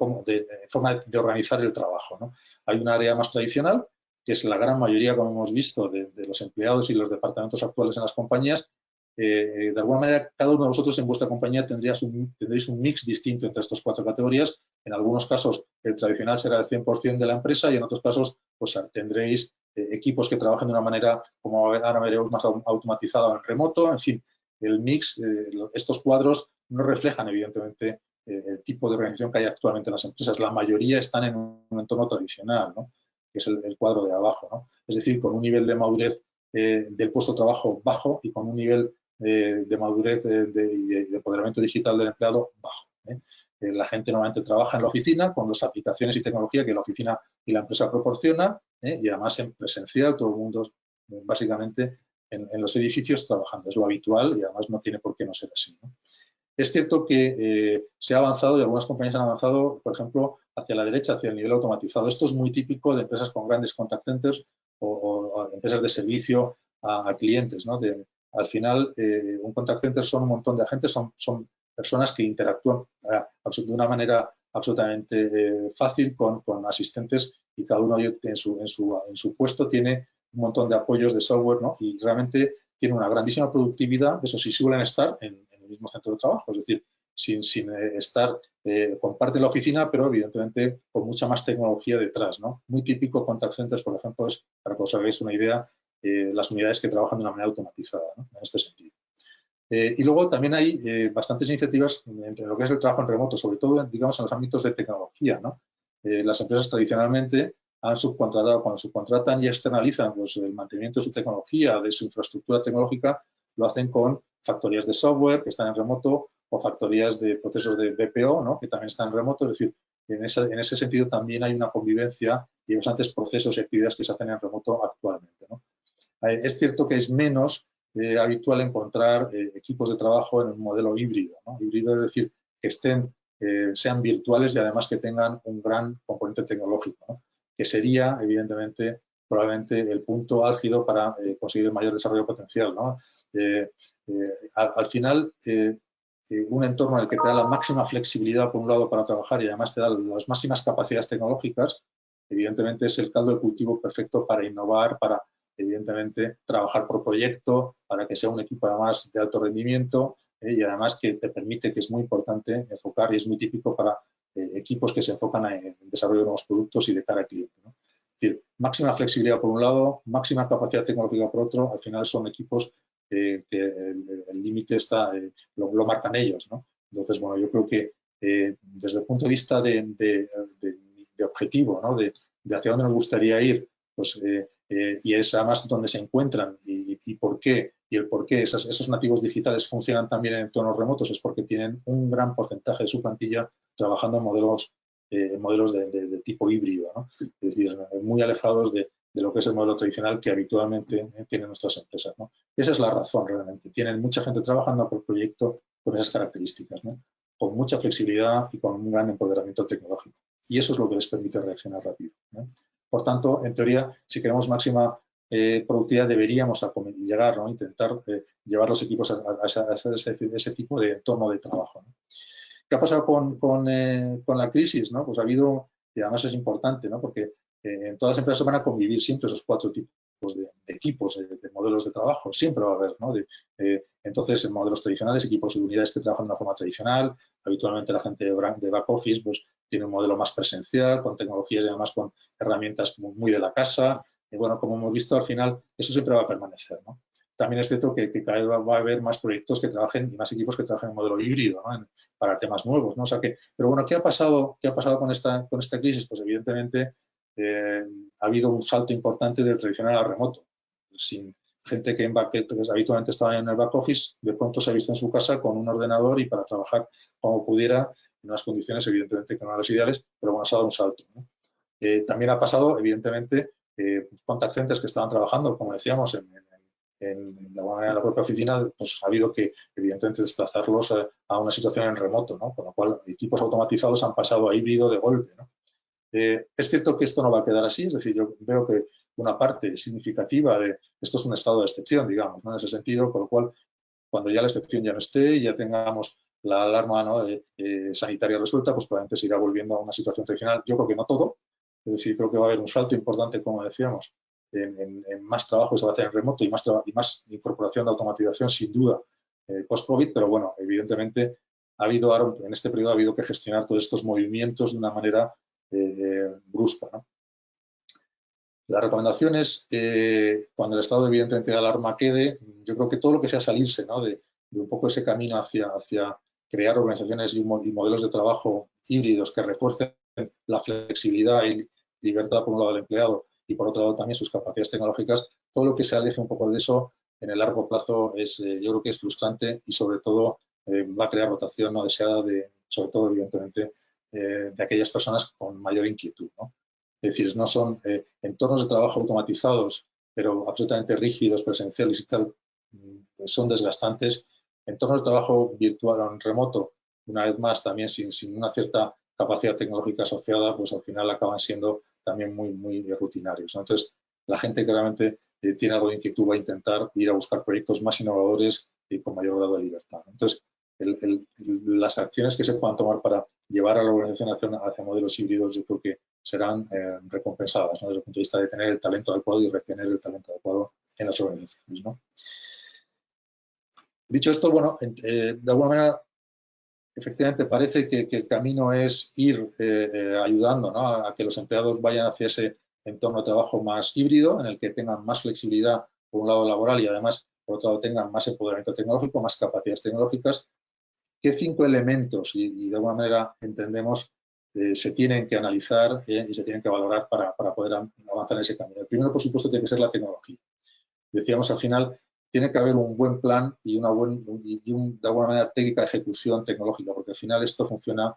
forma de organizar el trabajo, ¿no? Hay un área más tradicional, que es la gran mayoría, como hemos visto, de los empleados y los departamentos actuales en las compañías. De alguna manera, cada uno de vosotros en vuestra compañía tendréis un mix distinto entre estas cuatro categorías. En algunos casos, el tradicional será el 100% de la empresa y en otros casos, pues tendréis equipos que trabajen de una manera, como ahora veremos, más automatizada o en remoto. En fin, el mix, estos cuadros no reflejan, evidentemente, el tipo de organización que hay actualmente en las empresas. La mayoría están en un entorno tradicional, ¿no? Que es el cuadro de abajo, ¿no? Es decir, con un nivel de madurez del puesto de trabajo bajo y con un nivel de madurez de empoderamiento digital del empleado bajo. La gente normalmente trabaja en la oficina con las aplicaciones y tecnología que la oficina y la empresa proporciona y además en presencial, todo el mundo básicamente en los edificios trabajando. Es lo habitual y además no tiene por qué no ser así, ¿no? Es cierto que se ha avanzado y algunas compañías han avanzado, por ejemplo, hacia la derecha, hacia el nivel automatizado. Esto es muy típico de empresas con grandes contact centers o empresas de servicio a clientes, ¿no? Al final, un contact center son un montón de agentes, son personas que interactúan de una manera absolutamente fácil con asistentes y cada uno en su puesto tiene un montón de apoyos de software, ¿no? Y realmente tiene una grandísima productividad, eso sí suelen estar en el mismo centro de trabajo, es decir, sin estar, comparten la oficina, pero evidentemente con mucha más tecnología detrás, ¿no? Muy típico contact centers, por ejemplo, es, para que os hagáis una idea, las unidades que trabajan de una manera automatizada, ¿no? En este sentido. Y luego también hay bastantes iniciativas entre lo que es el trabajo en remoto, sobre todo, digamos, en los ámbitos de tecnología, ¿no? Las empresas tradicionalmente han subcontratado, cuando subcontratan y externalizan pues, el mantenimiento de su tecnología, de su infraestructura tecnológica, lo hacen con factorías de software que están en remoto o factorías de procesos de BPO, ¿no? Que también están en remoto. Es decir, en ese sentido también hay una convivencia y bastantes procesos y actividades que se hacen en remoto actualmente, ¿no? Es cierto que es menos habitual encontrar equipos de trabajo en un modelo híbrido, ¿no? Híbrido es decir, que sean virtuales y además que tengan un gran componente tecnológico, ¿no? Que sería, evidentemente, probablemente el punto álgido para conseguir el mayor desarrollo potencial, ¿no? Al final, un entorno en el que te da la máxima flexibilidad, por un lado, para trabajar y además te da las máximas capacidades tecnológicas, evidentemente es el caldo de cultivo perfecto para innovar, para, evidentemente, trabajar por proyecto, para que sea un equipo además de alto rendimiento y además que te permite, que es muy importante, enfocar y es muy típico para equipos que se enfocan en el desarrollo de nuevos productos y de cara al cliente, ¿no? Es decir, máxima flexibilidad por un lado, máxima capacidad tecnológica por otro, al final son equipos que el límite está, lo marcan ellos, ¿no? Entonces, bueno, yo creo que desde el punto de vista de objetivo, ¿no? De hacia dónde nos gustaría ir, pues, y es además donde se encuentran y por qué, y el por qué esos nativos digitales funcionan también en entornos remotos es porque tienen un gran porcentaje de su plantilla trabajando en modelos de tipo híbrido, ¿no? Es decir, muy alejados de lo que es el modelo tradicional que habitualmente tienen nuestras empresas, ¿no? Esa es la razón realmente. Tienen mucha gente trabajando por proyecto con esas características, ¿no? Con mucha flexibilidad y con un gran empoderamiento tecnológico. Y eso es lo que les permite reaccionar rápido, ¿no? Por tanto, en teoría, si queremos máxima productividad, deberíamos llegar, ¿no? Intentar llevar los equipos a ese tipo de entorno de trabajo, ¿no? ¿Qué ha pasado con la crisis, ¿no? Pues ha habido, y además es importante, ¿no? Porque en todas las empresas van a convivir siempre esos cuatro tipos pues de equipos, de modelos de trabajo, siempre va a haber, ¿no? Entonces, en modelos tradicionales, equipos de unidades que trabajan de una forma tradicional, habitualmente la gente de back office pues, tiene un modelo más presencial, con tecnologías y además con herramientas muy de la casa. Y bueno, como hemos visto, al final, eso siempre va a permanecer, ¿no? También es cierto que cada vez va a haber más proyectos que trabajen y más equipos que trabajen en modelo híbrido, ¿no? Para temas nuevos, ¿no? O sea que, pero bueno, ¿qué ha pasado con esta crisis? Pues evidentemente ha habido un salto importante del tradicional al remoto. Sin gente que habitualmente estaba en el back office, de pronto se ha visto en su casa con un ordenador y para trabajar como pudiera, en unas condiciones evidentemente que no eran las ideales, pero bueno, se ha dado un salto, ¿no? También ha pasado, evidentemente, contact centers que estaban trabajando, como decíamos, de alguna manera en la propia oficina, pues ha habido que, evidentemente, desplazarlos a una situación en remoto, ¿no? Con lo cual, equipos automatizados han pasado a híbrido de golpe, ¿no? Es cierto que esto no va a quedar así, es decir, yo veo que una parte significativa de esto es un estado de excepción, digamos, ¿no? En ese sentido, con lo cual, cuando ya la excepción ya no esté y ya tengamos la alarma, ¿no? Sanitaria resuelta, pues probablemente se irá volviendo a una situación tradicional. Yo creo que no todo, es decir, creo que va a haber un salto importante, como decíamos, en más trabajo que se va a hacer en remoto y más incorporación de automatización, sin duda, post-COVID, pero bueno, evidentemente en este periodo ha habido que gestionar todos estos movimientos de una manera brusca, ¿no? Las recomendaciones, cuando el estado evidentemente de alarma quede, yo creo que todo lo que sea salirse, ¿no? de un poco ese camino hacia crear organizaciones y modelos de trabajo híbridos que refuercen la flexibilidad y libertad por un lado del empleado y por otro lado también sus capacidades tecnológicas, todo lo que se aleje un poco de eso en el largo plazo yo creo que es frustrante y sobre todo va a crear rotación no deseada sobre todo evidentemente de aquellas personas con mayor inquietud, ¿no? Es decir, no son entornos de trabajo automatizados, pero absolutamente rígidos, presenciales y tal, son desgastantes. Entornos de trabajo virtual, remoto, una vez más, también sin una cierta capacidad tecnológica asociada, pues al final acaban siendo también muy rutinarios, ¿no? Entonces, la gente que realmente tiene algo de inquietud va a intentar ir a buscar proyectos más innovadores y con mayor grado de libertad, ¿no? Entonces, las acciones que se puedan tomar para llevar a la organización hacia modelos híbridos, yo creo que serán recompensadas, ¿no? Desde el punto de vista de tener el talento adecuado y retener el talento adecuado en las organizaciones, ¿no? Dicho esto, bueno, de alguna manera, efectivamente parece que el camino es ir ayudando, ¿no? a que los empleados vayan hacia ese entorno de trabajo más híbrido, en el que tengan más flexibilidad, por un lado laboral, y además, por otro lado, tengan más empoderamiento tecnológico, más capacidades tecnológicas. ¿Qué 5 elementos, y de alguna manera entendemos, se tienen que analizar y se tienen que valorar para poder avanzar en ese camino? El primero, por supuesto, tiene que ser la tecnología. Decíamos al final, tiene que haber un buen plan y de alguna manera técnica de ejecución tecnológica, porque al final esto funciona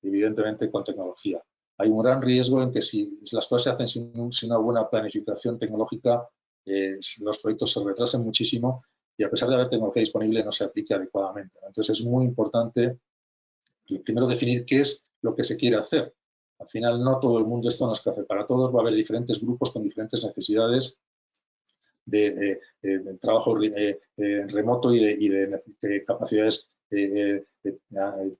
evidentemente con tecnología. Hay un gran riesgo en que si las cosas se hacen sin una buena planificación tecnológica, los proyectos se retrasen muchísimo y a pesar de haber tecnología disponible no se aplique adecuadamente. Entonces es muy importante primero definir qué es lo que se quiere hacer. Al final no todo el mundo esto no es café para todos, va a haber diferentes grupos con diferentes necesidades de trabajo remoto y de capacidades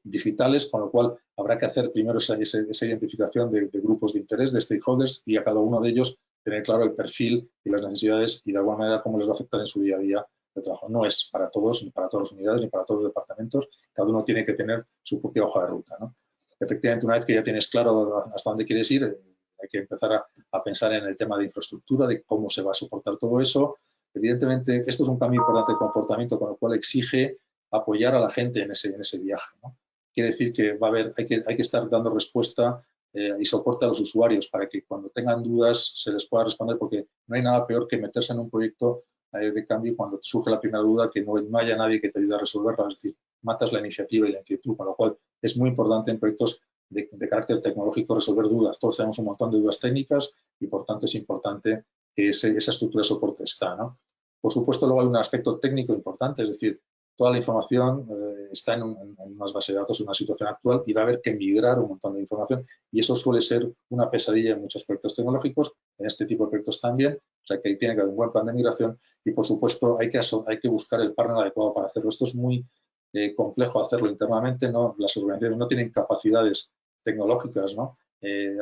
digitales, con lo cual habrá que hacer primero esa identificación de grupos de interés, de stakeholders, y a cada uno de ellos tener claro el perfil y las necesidades y de alguna manera cómo les va a afectar en su día a día de trabajo. No es para todos, ni para todas las unidades, ni para todos los departamentos. Cada uno tiene que tener su propia hoja de ruta, ¿no? Efectivamente, una vez que ya tienes claro hasta dónde quieres ir, hay que empezar a pensar en el tema de infraestructura, de cómo se va a soportar todo eso. Evidentemente, esto es un cambio importante de comportamiento, con lo cual exige apoyar a la gente en ese viaje, ¿no? Quiere decir que hay que estar dando respuesta y soporte a los usuarios para que cuando tengan dudas se les pueda responder, porque no hay nada peor que meterse en un proyecto de cambio cuando te surge la primera duda que no haya nadie que te ayude a resolverla, es decir, matas la iniciativa y la inquietud, con lo cual es muy importante en proyectos de carácter tecnológico resolver dudas. Todos tenemos un montón de dudas técnicas y por tanto es importante que esa estructura de soporte está, ¿no? Por supuesto, luego hay un aspecto técnico importante, es decir, toda la información está en unas bases de datos en una situación actual y va a haber que migrar un montón de información y eso suele ser una pesadilla en muchos proyectos tecnológicos, en este tipo de proyectos también, o sea que tiene que haber un buen plan de migración y por supuesto hay que buscar el partner adecuado para hacerlo. Esto es muy complejo hacerlo internamente, ¿no? Las organizaciones no tienen capacidades tecnológicas, ¿no?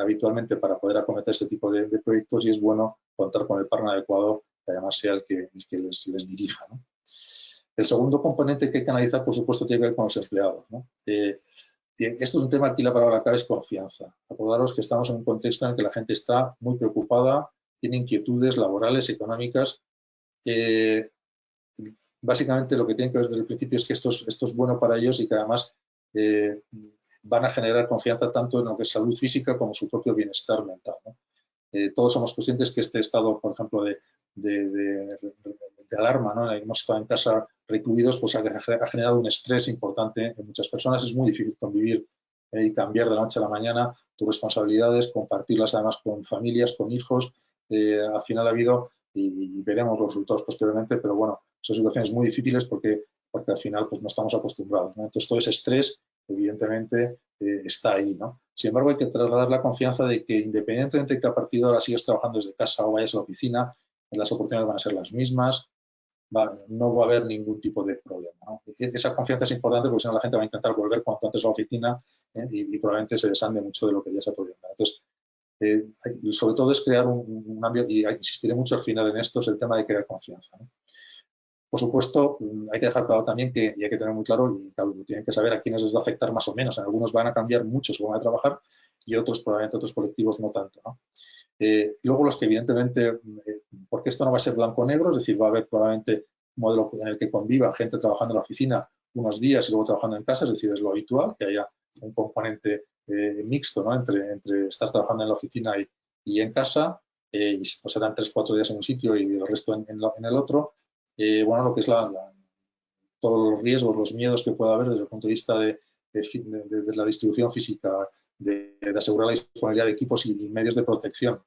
habitualmente para poder acometer este tipo de proyectos, y es bueno contar con el partner adecuado, que además sea el que les dirija, ¿no? El segundo componente que hay que analizar, por supuesto, tiene que ver con los empleados, ¿no? Esto es un tema, aquí la palabra clave es confianza. Acordaros que estamos en un contexto en el que la gente está muy preocupada, tiene inquietudes laborales, económicas. Básicamente lo que tienen que ver desde el principio es que esto es bueno para ellos y que además van a generar confianza tanto en lo que es salud física como su propio bienestar mental, ¿no? Todos somos conscientes que este estado, por ejemplo, de alarma, ¿no? Hemos estado en casa recluidos, pues ha generado un estrés importante en muchas personas. Es muy difícil convivir y cambiar de la noche a la mañana tus responsabilidades, compartirlas además con familias, con hijos. Al final ha habido, y veremos los resultados posteriormente, pero bueno, son situaciones muy difíciles porque al final pues no estamos acostumbrados, ¿no? Entonces todo ese estrés evidentemente está ahí, ¿no? Sin embargo, hay que trasladar la confianza de que independientemente de que a partir de ahora sigas trabajando desde casa o vayas a la oficina, las oportunidades van a ser las mismas, no va a haber ningún tipo de problema, ¿no? Esa confianza es importante porque si no la gente va a intentar volver cuanto antes a la oficina, y probablemente se desande mucho de lo que ya se ha podido dar. Entonces, sobre todo es crear un ambiente, y insistiré mucho al final en esto, es el tema de crear confianza, ¿no? Por supuesto, hay que dejar claro también que, y hay que tener muy claro, y tienen que saber a quiénes les va a afectar más o menos. En algunos van a cambiar mucho su forma de trabajar y otros, probablemente otros colectivos, no tanto, ¿no? Luego los que evidentemente, porque esto no va a ser blanco o negro, es decir, va a haber probablemente un modelo en el que conviva gente trabajando en la oficina unos días y luego trabajando en casa, es decir, es lo habitual, que haya un componente mixto, ¿no? entre estar trabajando en la oficina y en casa, y pues serán 3 o 4 días en un sitio y el resto en el otro. Bueno, lo que es todos los riesgos, los miedos que pueda haber desde el punto de vista de la distribución física, de asegurar la disponibilidad de equipos y medios de protección.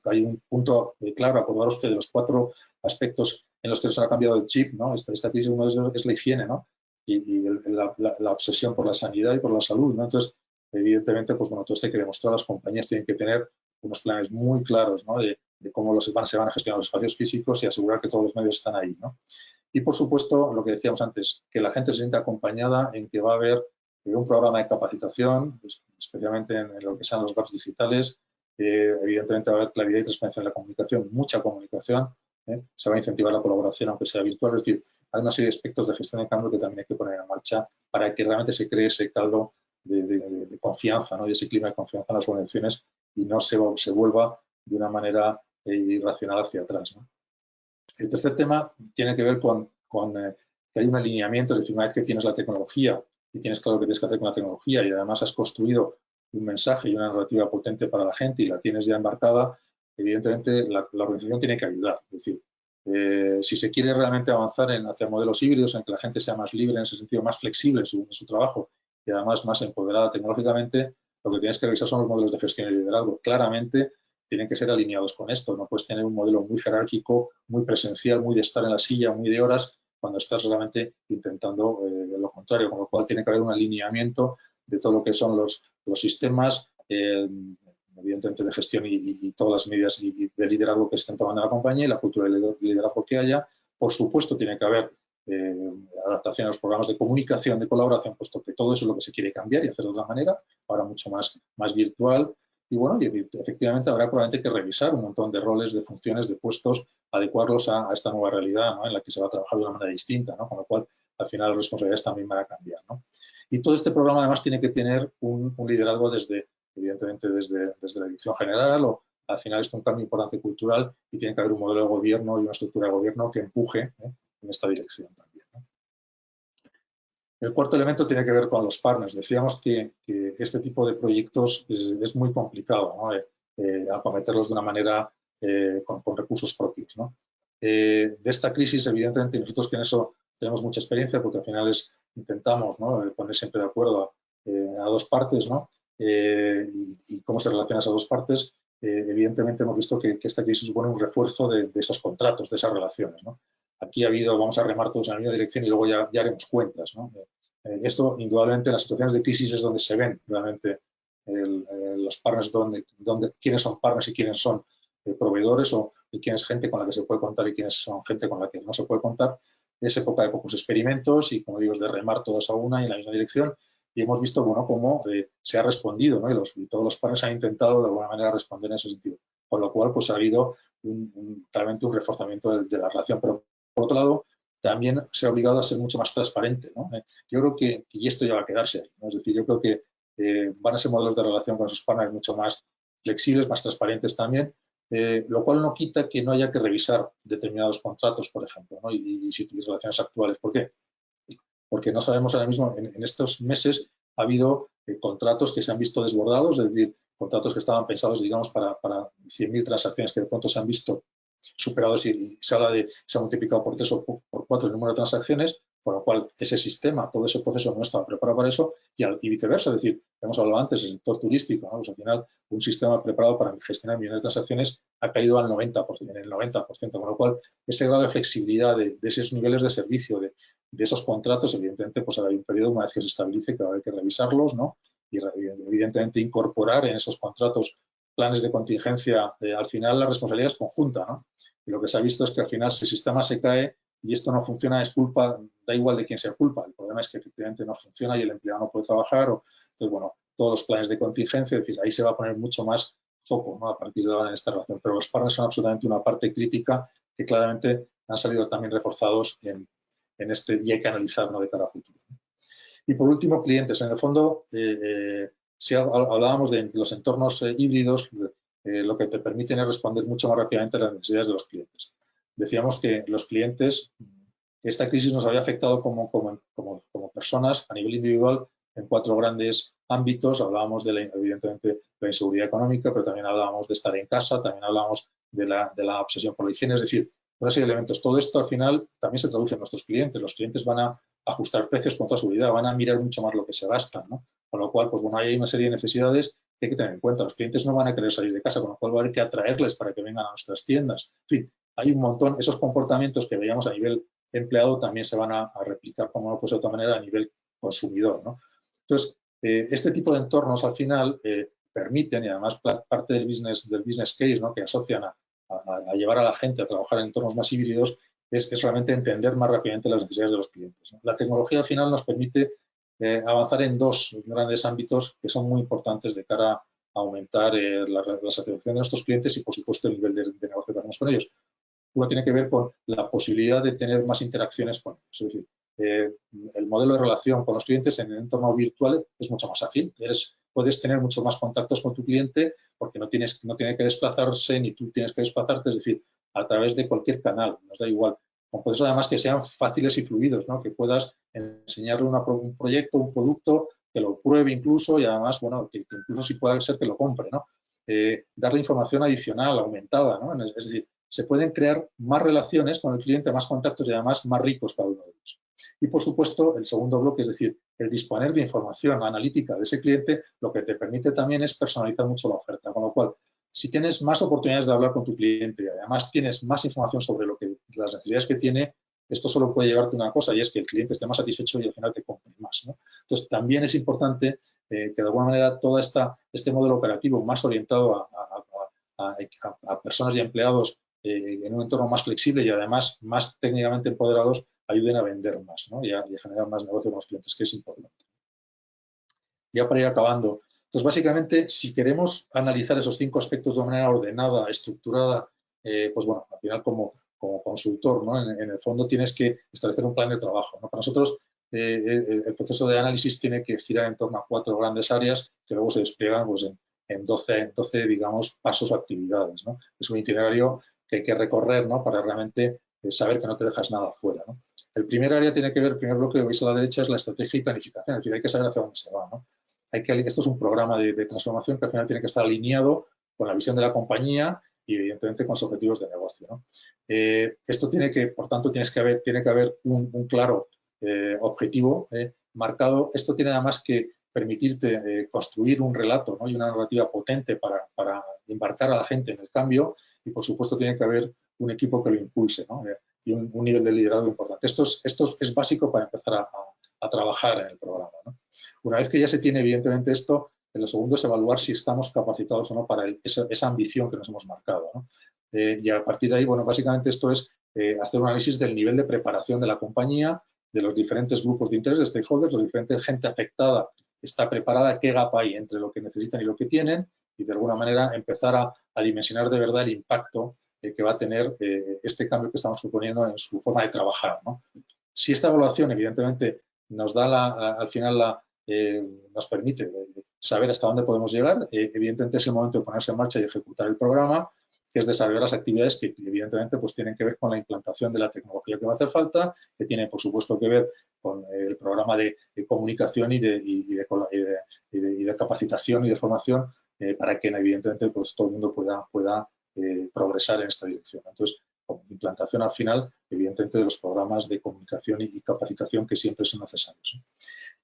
Hay un punto claro, acordaros que de los 4 aspectos en los que se ha cambiado el chip, ¿no? Esta crisis, uno de ellos es la higiene, ¿no? Y la obsesión por la sanidad y por la salud, ¿no? Entonces, evidentemente, pues bueno, todo esto hay que demostrar, las compañías tienen que tener unos planes muy claros, ¿no? de cómo se van a gestionar los espacios físicos y asegurar que todos los medios están ahí, ¿no? Y, por supuesto, lo que decíamos antes, que la gente se sienta acompañada en que va a haber un programa de capacitación, especialmente en lo que sean los gaps digitales. Evidentemente va a haber claridad y transparencia en la comunicación, mucha comunicación. Se va a incentivar la colaboración, aunque sea virtual. Es decir, hay una serie de aspectos de gestión de cambio que también hay que poner en marcha para que realmente se cree ese caldo de confianza, ¿no? Y ese clima de confianza en las organizaciones y no se vuelva de una manera irracional hacia atrás, ¿no? El tercer tema tiene que ver con que hay un alineamiento, es decir, una vez que tienes la tecnología y tienes claro qué tienes que hacer con la tecnología y además has construido un mensaje y una narrativa potente para la gente y la tienes ya embarcada, evidentemente la organización tiene que ayudar. Es decir, si se quiere realmente avanzar hacia modelos híbridos en que la gente sea más libre en ese sentido, más flexible en su trabajo y además más empoderada tecnológicamente, lo que tienes que revisar son los modelos de gestión y liderazgo. Claramente tienen que ser alineados con esto. No puedes tener un modelo muy jerárquico, muy presencial, muy de estar en la silla, muy de horas, cuando estás realmente intentando lo contrario, con lo cual tiene que haber un alineamiento de todo lo que son los sistemas, evidentemente de gestión y todas las medidas de liderazgo que se están tomando en la compañía y la cultura de liderazgo que haya. Por supuesto, tiene que haber adaptación a los programas de comunicación, de colaboración, puesto que todo eso es lo que se quiere cambiar y hacer de otra manera, ahora mucho más virtual. Y bueno, y efectivamente habrá probablemente que revisar un montón de roles, de funciones, de puestos, adecuarlos a esta nueva realidad, ¿no? En la que se va a trabajar de una manera distinta, ¿no? Con lo cual, al final, las responsabilidades también van a cambiar, ¿no? Y todo este programa, además, tiene que tener un liderazgo evidentemente, desde la dirección general, o al final es un cambio importante cultural y tiene que haber un modelo de gobierno y una estructura de gobierno que empuje en esta dirección también, ¿no? El cuarto elemento tiene que ver con los partners. Decíamos que este tipo de proyectos es muy complicado, ¿no? Acometerlos de una manera con recursos propios, ¿no? De esta crisis, evidentemente, nosotros que en eso tenemos mucha experiencia porque al final intentamos, ¿no? Poner siempre de acuerdo a 2 partes, ¿no? Y cómo se relacionan esas 2 partes. Evidentemente hemos visto que esta crisis supone un refuerzo de esos contratos, de esas relaciones, ¿no? Aquí vamos a remar todos en la misma dirección y luego ya haremos cuentas, ¿no? Esto, indudablemente, en las situaciones de crisis es donde se ven realmente los partners, quiénes son partners y quiénes son proveedores, y quién es gente con la que se puede contar y quiénes son gente con la que no se puede contar. Es época de pocos experimentos y, como digo, es de remar todos a una y en la misma dirección. y hemos visto, bueno, cómo se ha respondido, ¿no? Y todos los partners han intentado de alguna manera responder en ese sentido. Con lo cual, pues ha habido realmente un reforzamiento de la relación. Pero, por otro lado, también se ha obligado a ser mucho más transparente, ¿no? Yo creo que, y esto ya va a quedarse ahí, ¿no? Es decir, yo creo que van a ser modelos de relación con esos partners mucho más flexibles, más transparentes también, lo cual no quita que no haya que revisar determinados contratos, por ejemplo, ¿no? y relaciones actuales. ¿Por qué? Porque no sabemos ahora mismo, en estos meses ha habido contratos que se han visto desbordados, es decir, contratos que estaban pensados, digamos, para 100.000 transacciones que de pronto se han visto superados y se habla de, se ha multiplicado por 3 o por 4 el número de transacciones, con lo cual ese sistema, todo ese proceso no estaba preparado para eso y viceversa, es decir, hemos hablado antes del sector turístico, ¿no? Pues al final un sistema preparado para gestionar millones de transacciones ha caído al 90%, en el 90%, con lo cual ese grado de flexibilidad de esos niveles de servicio, de esos contratos, evidentemente, pues ahora hay un periodo, una vez que se estabilice, que va a haber que revisarlos, ¿no? Y evidentemente incorporar en esos contratos planes de contingencia, al final la responsabilidad es conjunta, ¿no? Y lo que se ha visto es que al final si el sistema se cae y esto no funciona, es culpa, da igual de quién sea culpa. El problema es que efectivamente no funciona y el empleado no puede trabajar. Entonces, bueno, todos los planes de contingencia, es decir, ahí se va a poner mucho más foco, ¿no? A partir de ahora en esta relación. Pero los partners son absolutamente una parte crítica que claramente han salido también reforzados en este y hay que analizar, ¿no? De cara a futuro. Y por último, clientes. En el fondo, si hablábamos de los entornos híbridos, lo que te permiten es responder mucho más rápidamente a las necesidades de los clientes. Decíamos que los clientes, esta crisis nos había afectado como personas a nivel individual en 4 grandes ámbitos. Hablábamos evidentemente de la inseguridad económica, pero también hablábamos de estar en casa, también hablábamos de la obsesión por la higiene, es decir, una serie de elementos. Todo esto al final también se traduce en nuestros clientes. Los clientes van a ajustar precios con toda seguridad, van a mirar mucho más lo que se gastan, ¿no? Con lo cual, pues bueno, hay una serie de necesidades que hay que tener en cuenta. Los clientes no van a querer salir de casa, con lo cual va a haber que atraerles para que vengan a nuestras tiendas. En fin, hay un montón, esos comportamientos que veíamos a nivel empleado también se van a replicar, como no puede ser de otra manera, a nivel consumidor, ¿no? Entonces, este tipo de entornos al final permiten, y además parte del business case, ¿no? Que asocian a llevar a la gente a trabajar en entornos más híbridos, es realmente entender más rápidamente las necesidades de los clientes, ¿no? La tecnología al final nos permite avanzar en 2 grandes ámbitos que son muy importantes de cara a aumentar la satisfacción de nuestros clientes y, por supuesto, el nivel de negocio que hacemos con ellos. Uno tiene que ver con la posibilidad de tener más interacciones con ellos. Es decir, el modelo de relación con los clientes en el entorno virtual es mucho más ágil. Puedes tener mucho más contactos con tu cliente porque no tiene que desplazarse ni tú tienes que desplazarte, es decir, a través de cualquier canal, nos da igual. Con procesos además que sean fáciles y fluidos, ¿no? Que puedas enseñarle un proyecto, un producto, que lo pruebe incluso y además, bueno, que incluso si pueda ser que lo compre, ¿no? Darle información adicional, aumentada, ¿no? Es decir, se pueden crear más relaciones con el cliente, más contactos y además más ricos cada uno de ellos. Y, por supuesto, el segundo bloque, es decir, el disponer de información analítica de ese cliente, lo que te permite también es personalizar mucho la oferta, con lo cual, si tienes más oportunidades de hablar con tu cliente y además tienes más información sobre las necesidades que tiene, esto solo puede llevarte a una cosa y es que el cliente esté más satisfecho y al final te compre más, ¿no? Entonces, también es importante que de alguna manera todo este modelo operativo más orientado a personas y empleados en un entorno más flexible y además más técnicamente empoderados ayuden a vender más, ¿no? y a generar más negocio con los clientes, que es importante. Ya para ir acabando. Entonces, básicamente, si queremos analizar esos 5 aspectos de manera ordenada, estructurada, pues bueno, al final como consultor, ¿no? En el fondo tienes que establecer un plan de trabajo, ¿no? Para nosotros, el proceso de análisis tiene que girar en torno a 4 grandes áreas que luego se despliegan pues, en 12, digamos, pasos o actividades, ¿no? Es un itinerario que hay que recorrer, ¿no? Para realmente saber que no te dejas nada fuera, ¿no? El primer área tiene que ver, el primer bloque que veis a la derecha es la estrategia y planificación, es decir, hay que saber hacia dónde se va, ¿no? Esto es un programa de transformación que al final tiene que estar alineado con la visión de la compañía y evidentemente con sus objetivos de negocio, ¿no? Esto tiene que, por tanto, tiene que haber un claro objetivo marcado. Esto tiene además que permitirte construir un relato, ¿no? Y una narrativa potente para embarcar a la gente en el cambio y, por supuesto, tiene que haber un equipo que lo impulse, ¿no? Y un nivel de liderazgo importante. Esto es básico para empezar a trabajar en el programa, ¿no? Una vez que ya se tiene, evidentemente, esto, lo segundo es evaluar si estamos capacitados o no para esa ambición que nos hemos marcado, ¿no? Y a partir de ahí, bueno, básicamente esto es hacer un análisis del nivel de preparación de la compañía, de los diferentes grupos de interés, de stakeholders, de la diferente gente afectada está preparada, qué gap hay entre lo que necesitan y lo que tienen, y de alguna manera empezar a dimensionar de verdad el impacto que va a tener este cambio que estamos proponiendo en su forma de trabajar, ¿no? Si esta evaluación, evidentemente, nos da al final nos permite saber hasta dónde podemos llegar, evidentemente es el momento de ponerse en marcha y ejecutar el programa, que es desarrollar las actividades que evidentemente pues tienen que ver con la implantación de la tecnología que va a hacer falta, que tiene por supuesto que ver con el programa de comunicación y de capacitación y de formación para que evidentemente pues todo el mundo pueda progresar en esta dirección. Entonces, con implantación al final, evidentemente, de los programas de comunicación y capacitación que siempre son necesarios.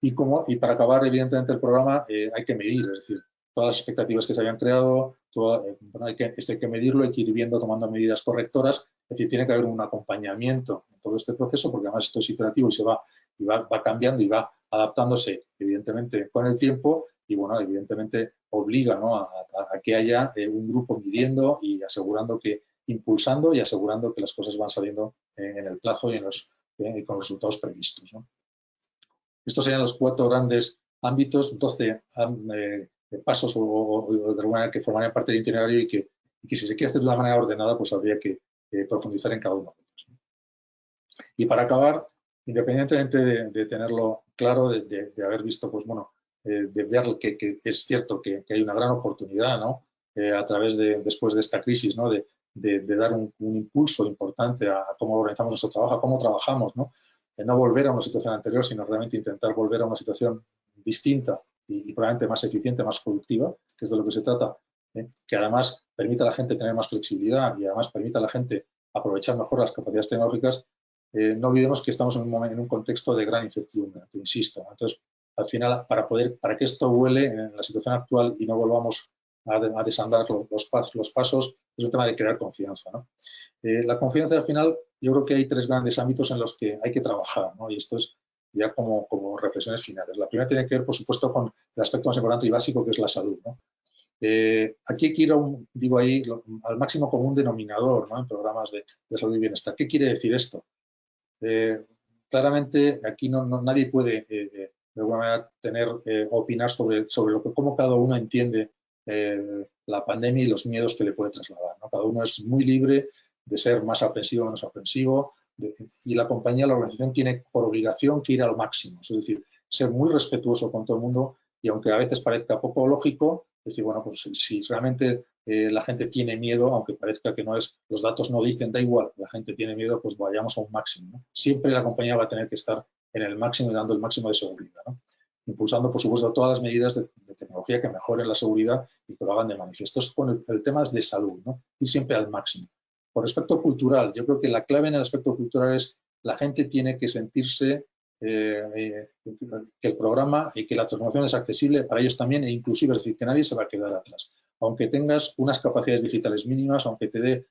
Y para acabar, evidentemente, el programa hay que medir, es decir, todas las expectativas que se habían creado, esto hay que medirlo, hay que ir viendo, tomando medidas correctoras, es decir, tiene que haber un acompañamiento en todo este proceso, porque además esto es iterativo y va cambiando y va adaptándose, evidentemente, con el tiempo, y bueno, evidentemente obliga, ¿no?, a que haya un grupo midiendo y asegurando impulsando y asegurando que las cosas van saliendo en el plazo y con los resultados previstos, ¿no? Estos serían los 4 grandes ámbitos, 12 pasos o de alguna manera que formarían parte del itinerario y que si se quiere hacer de una manera ordenada, pues habría que profundizar en cada uno de ellos, ¿no? Y para acabar, independientemente de tenerlo claro, de haber visto, pues bueno, de ver que es cierto que hay una gran oportunidad, ¿no?, a través después de esta crisis, ¿no?, de dar un impulso importante a cómo organizamos nuestro trabajo, a cómo trabajamos, ¿no? No volver a una situación anterior, sino realmente intentar volver a una situación distinta y probablemente más eficiente, más productiva, que es de lo que se trata, que además permita a la gente tener más flexibilidad y además permita a la gente aprovechar mejor las capacidades tecnológicas. No olvidemos que estamos en un contexto de gran incertidumbre, te insisto, ¿no? Entonces, al final, para que esto vuele en la situación actual y no volvamos a desandar los pasos, es un tema de crear confianza, ¿no? La confianza, al final, yo creo que hay 3 grandes ámbitos en los que hay que trabajar, ¿no? Y esto es ya como reflexiones finales. La primera tiene que ver, por supuesto, con el aspecto más importante y básico, que es la salud, ¿no? Aquí quiero, digo ahí, al máximo común denominador, ¿no?, en programas de salud y bienestar. ¿Qué quiere decir esto? Claramente, aquí nadie puede, de alguna manera, opinar sobre cómo cada uno entiende la pandemia y los miedos que le puede trasladar, ¿no? Cada uno es muy libre de ser más aprensivo o menos aprensivo, y la compañía, la organización, tiene por obligación que ir a lo máximo, es decir, ser muy respetuoso con todo el mundo, y aunque a veces parezca poco lógico, decir, bueno, pues si realmente la gente tiene miedo, aunque parezca que no es, los datos no dicen, da igual, la gente tiene miedo, pues vayamos a un máximo, ¿no? Siempre la compañía va a tener que estar en el máximo y dando el máximo de seguridad, ¿no? Impulsando, por supuesto, todas las medidas de tecnología que mejoren la seguridad y que lo hagan de manifiesto. Esto es con el tema de salud, ¿no? Ir siempre al máximo. Por aspecto cultural, yo creo que la clave en el aspecto cultural es la gente tiene que sentirse que el programa y que la transformación es accesible para ellos también, e inclusive, es decir, que nadie se va a quedar atrás. Aunque tengas unas capacidades digitales mínimas, aunque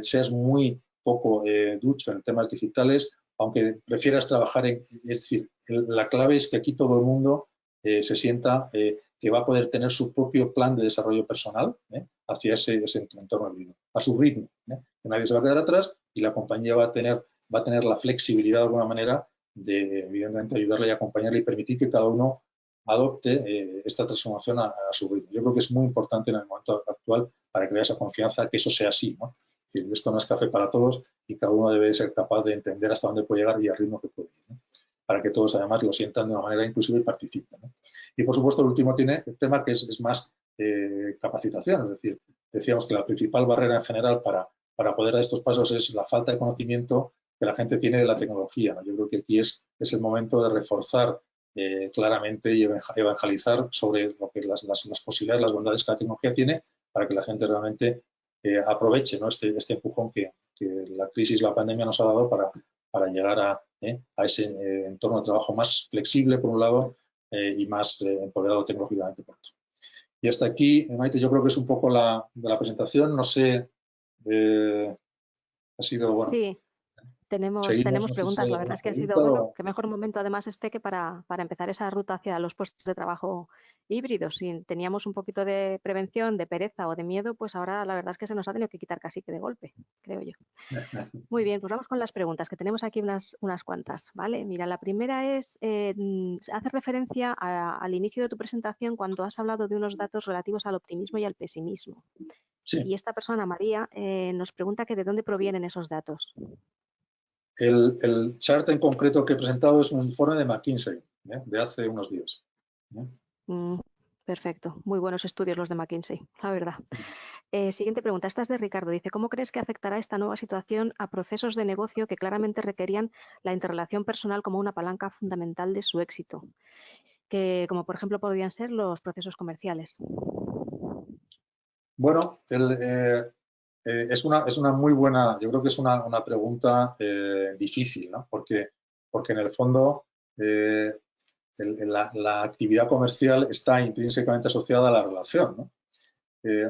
seas muy poco ducho en temas digitales, aunque prefieras trabajar es decir, la clave es que aquí todo el mundo se sienta que va a poder tener su propio plan de desarrollo personal hacia ese entorno híbrido, a su ritmo, que nadie se va a quedar atrás, y la compañía va a tener la flexibilidad de alguna manera de, evidentemente, ayudarle y acompañarle y permitir que cada uno adopte esta transformación a su ritmo. Yo creo que es muy importante en el momento actual para crear esa confianza que eso sea así, ¿no? Esto no es café para todos y cada uno debe ser capaz de entender hasta dónde puede llegar y al ritmo que puede ir, ¿no? Para que todos además lo sientan de una manera inclusiva y participen, ¿no? Y por supuesto el último el tema que es más capacitación, es decir, decíamos que la principal barrera en general para poder dar estos pasos es la falta de conocimiento que la gente tiene de la tecnología, ¿no? Yo creo que aquí es el momento de reforzar claramente y evangelizar sobre lo que las posibilidades, las bondades que la tecnología tiene, para que la gente realmente aproveche, ¿no?, este empujón que la crisis, la pandemia nos ha dado para llegar a ese entorno de trabajo más flexible, por un lado, y más empoderado tecnológicamente por otro. Y hasta aquí, Maite, yo creo que es un poco de la presentación. No sé, ha sido, bueno. Sí. Tenemos no sé si preguntas. hay La verdad alguna es que ha sido, pregunta bueno, o... qué mejor momento además que para empezar esa ruta hacia los puestos de trabajo híbridos. Si teníamos un poquito de prevención, de pereza o de miedo, pues ahora la verdad es que se nos ha tenido que quitar casi que de golpe, creo yo. Muy bien, pues vamos con las preguntas, que tenemos aquí unas cuantas, ¿vale? Mira, la primera es, hace referencia al inicio de tu presentación cuando has hablado de unos datos relativos al optimismo y al pesimismo. Sí, Y esta persona, María, nos pregunta que de dónde provienen esos datos. el chart en concreto que he presentado es un informe de McKinsey, de hace unos días. Perfecto, muy buenos estudios los de McKinsey, la verdad. Siguiente pregunta, esta es de Ricardo. Dice, ¿cómo crees que afectará esta nueva situación a procesos de negocio que claramente requerían la interrelación personal como una palanca fundamental de su éxito? Que, como por ejemplo podrían ser los procesos comerciales. Bueno, es una muy buena, yo creo que es una pregunta difícil, ¿no? Porque en el fondo la actividad comercial está intrínsecamente asociada a la relación, ¿no?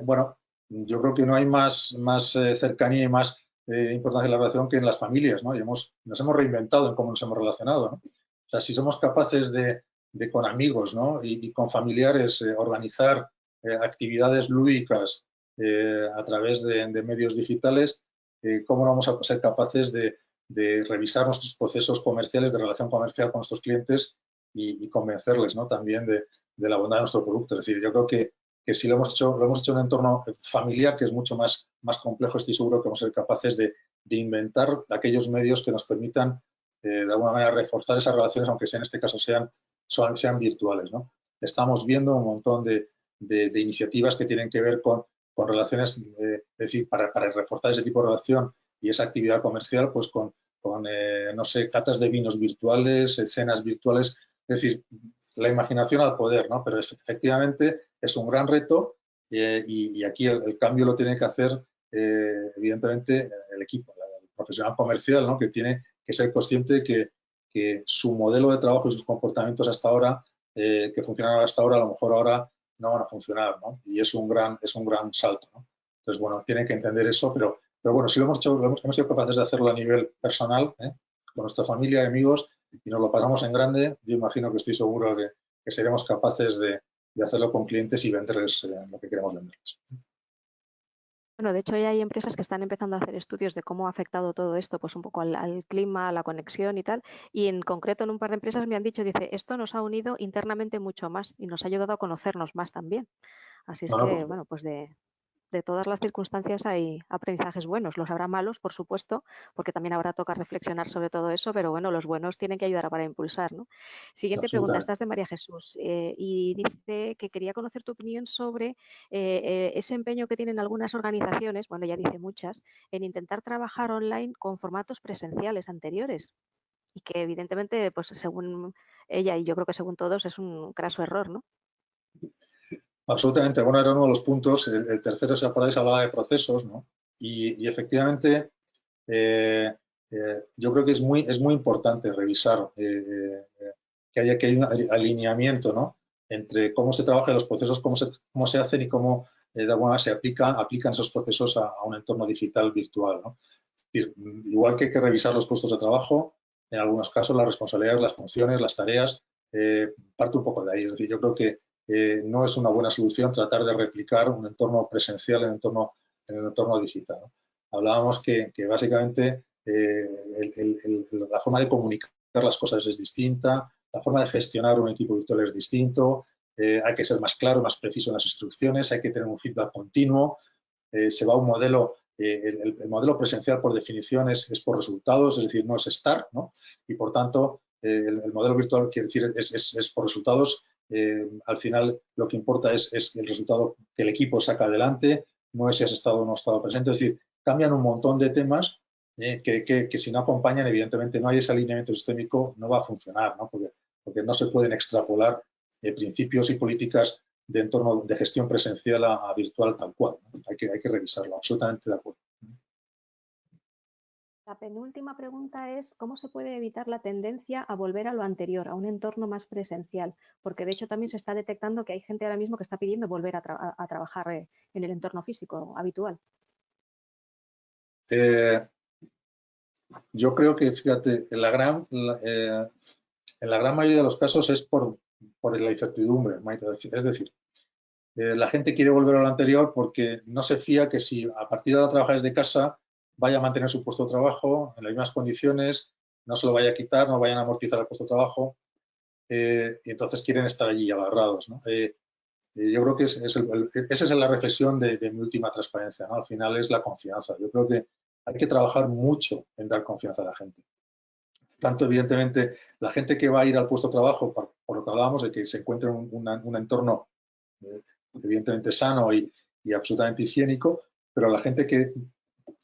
Bueno, yo creo que no hay más cercanía y más importancia en la relación que en las familias, ¿no? Y nos hemos reinventado en cómo nos hemos relacionado, ¿no? O sea, si somos capaces de con amigos, ¿no? y con familiares organizar actividades lúdicas a través de medios digitales, ¿cómo no vamos a ser capaces de revisar nuestros procesos comerciales, de relación comercial con nuestros clientes y convencerles, ¿no? También de la bondad de nuestro producto? Es decir, yo creo que si lo hemos hecho en un entorno familiar, que es mucho más complejo, estoy seguro que vamos a ser capaces de inventar aquellos medios que nos permitan, de alguna manera, reforzar esas relaciones, aunque en este caso sean virtuales, ¿no? Estamos viendo un montón de iniciativas que tienen que ver con relaciones, es decir, para reforzar ese tipo de relación y esa actividad comercial, pues con no sé, catas de vinos virtuales, cenas virtuales, es decir, la imaginación al poder, ¿no? Pero efectivamente es un gran reto y aquí el cambio lo tiene que hacer, evidentemente, el equipo, el profesional comercial, ¿no? Que tiene que ser consciente de que su modelo de trabajo y sus comportamientos hasta ahora, que funcionaron hasta ahora, a lo mejor ahora no van a funcionar, ¿no? Y es un gran salto, ¿no? Entonces, bueno, tiene que entender eso, pero bueno, si hemos sido capaces de hacerlo a nivel personal, con nuestra familia y amigos, y nos lo pasamos en grande, yo imagino que estoy seguro de que seremos capaces de hacerlo con clientes y venderles lo que queremos venderles. Bueno, de hecho ya hay empresas que están empezando a hacer estudios de cómo ha afectado todo esto, pues un poco al clima, a la conexión y tal. Y en concreto en un par de empresas me han dicho, dice, esto nos ha unido internamente mucho más y nos ha ayudado a conocernos más también. Así es que, bueno, pues de todas las circunstancias hay aprendizajes buenos. Los habrá malos, por supuesto, porque también habrá toca reflexionar sobre todo eso, pero bueno, los buenos tienen que ayudar para impulsar, ¿no? Siguiente pregunta, esta es de María Jesús y dice que quería conocer tu opinión sobre ese empeño que tienen algunas organizaciones, bueno, ya dice muchas, en intentar trabajar online con formatos presenciales anteriores y que evidentemente, pues según ella y yo creo que según todos, es un craso error, ¿no? Absolutamente. Bueno, era uno de los puntos. El tercero, por ahí se hablaba de procesos, ¿no? Y efectivamente, yo creo que es muy importante revisar que hay un alineamiento, ¿no? Entre cómo se trabaja los procesos, cómo se hacen y cómo de alguna manera se aplican esos procesos a un entorno digital virtual, ¿no? Es decir, igual que hay que revisar los puestos de trabajo, en algunos casos las responsabilidades, las funciones, las tareas, parte un poco de ahí. Es decir, yo creo que no es una buena solución tratar de replicar un entorno presencial en el entorno digital, ¿no? Hablábamos que básicamente la forma de comunicar las cosas es distinta, la forma de gestionar un equipo virtual es distinto, hay que ser más claro, más preciso en las instrucciones, hay que tener un feedback continuo, se va a un modelo, el modelo presencial por definición es por resultados, es decir, no es estar, ¿no? Y por tanto, el modelo virtual quiere decir es por resultados. Al final lo que importa es el resultado que el equipo saca adelante, no es si has estado o no has estado presente. Es decir, cambian un montón de temas que si no acompañan, evidentemente no hay ese alineamiento sistémico, no va a funcionar, ¿no? Porque no se pueden extrapolar principios y políticas de entorno de gestión presencial a virtual tal cual, ¿no? Hay que revisarlo, absolutamente de acuerdo. La penúltima pregunta es, ¿cómo se puede evitar la tendencia a volver a lo anterior, a un entorno más presencial? Porque de hecho también se está detectando que hay gente ahora mismo que está pidiendo volver a trabajar en el entorno físico habitual. Yo creo que, fíjate, en la gran mayoría de los casos es por la incertidumbre, Maite. Es decir, la gente quiere volver a lo anterior porque no se fía que si a partir de ahora trabaja desde casa vaya a mantener su puesto de trabajo en las mismas condiciones, no se lo vaya a quitar, no vayan a amortizar el puesto de trabajo, y entonces quieren estar allí agarrados, ¿no? Yo creo que esa es la reflexión de mi última transparencia, ¿no? Al final es la confianza. Yo creo que hay que trabajar mucho en dar confianza a la gente. Tanto, evidentemente, la gente que va a ir al puesto de trabajo, por lo que hablábamos de que se encuentre en un entorno evidentemente sano y absolutamente higiénico, pero la gente que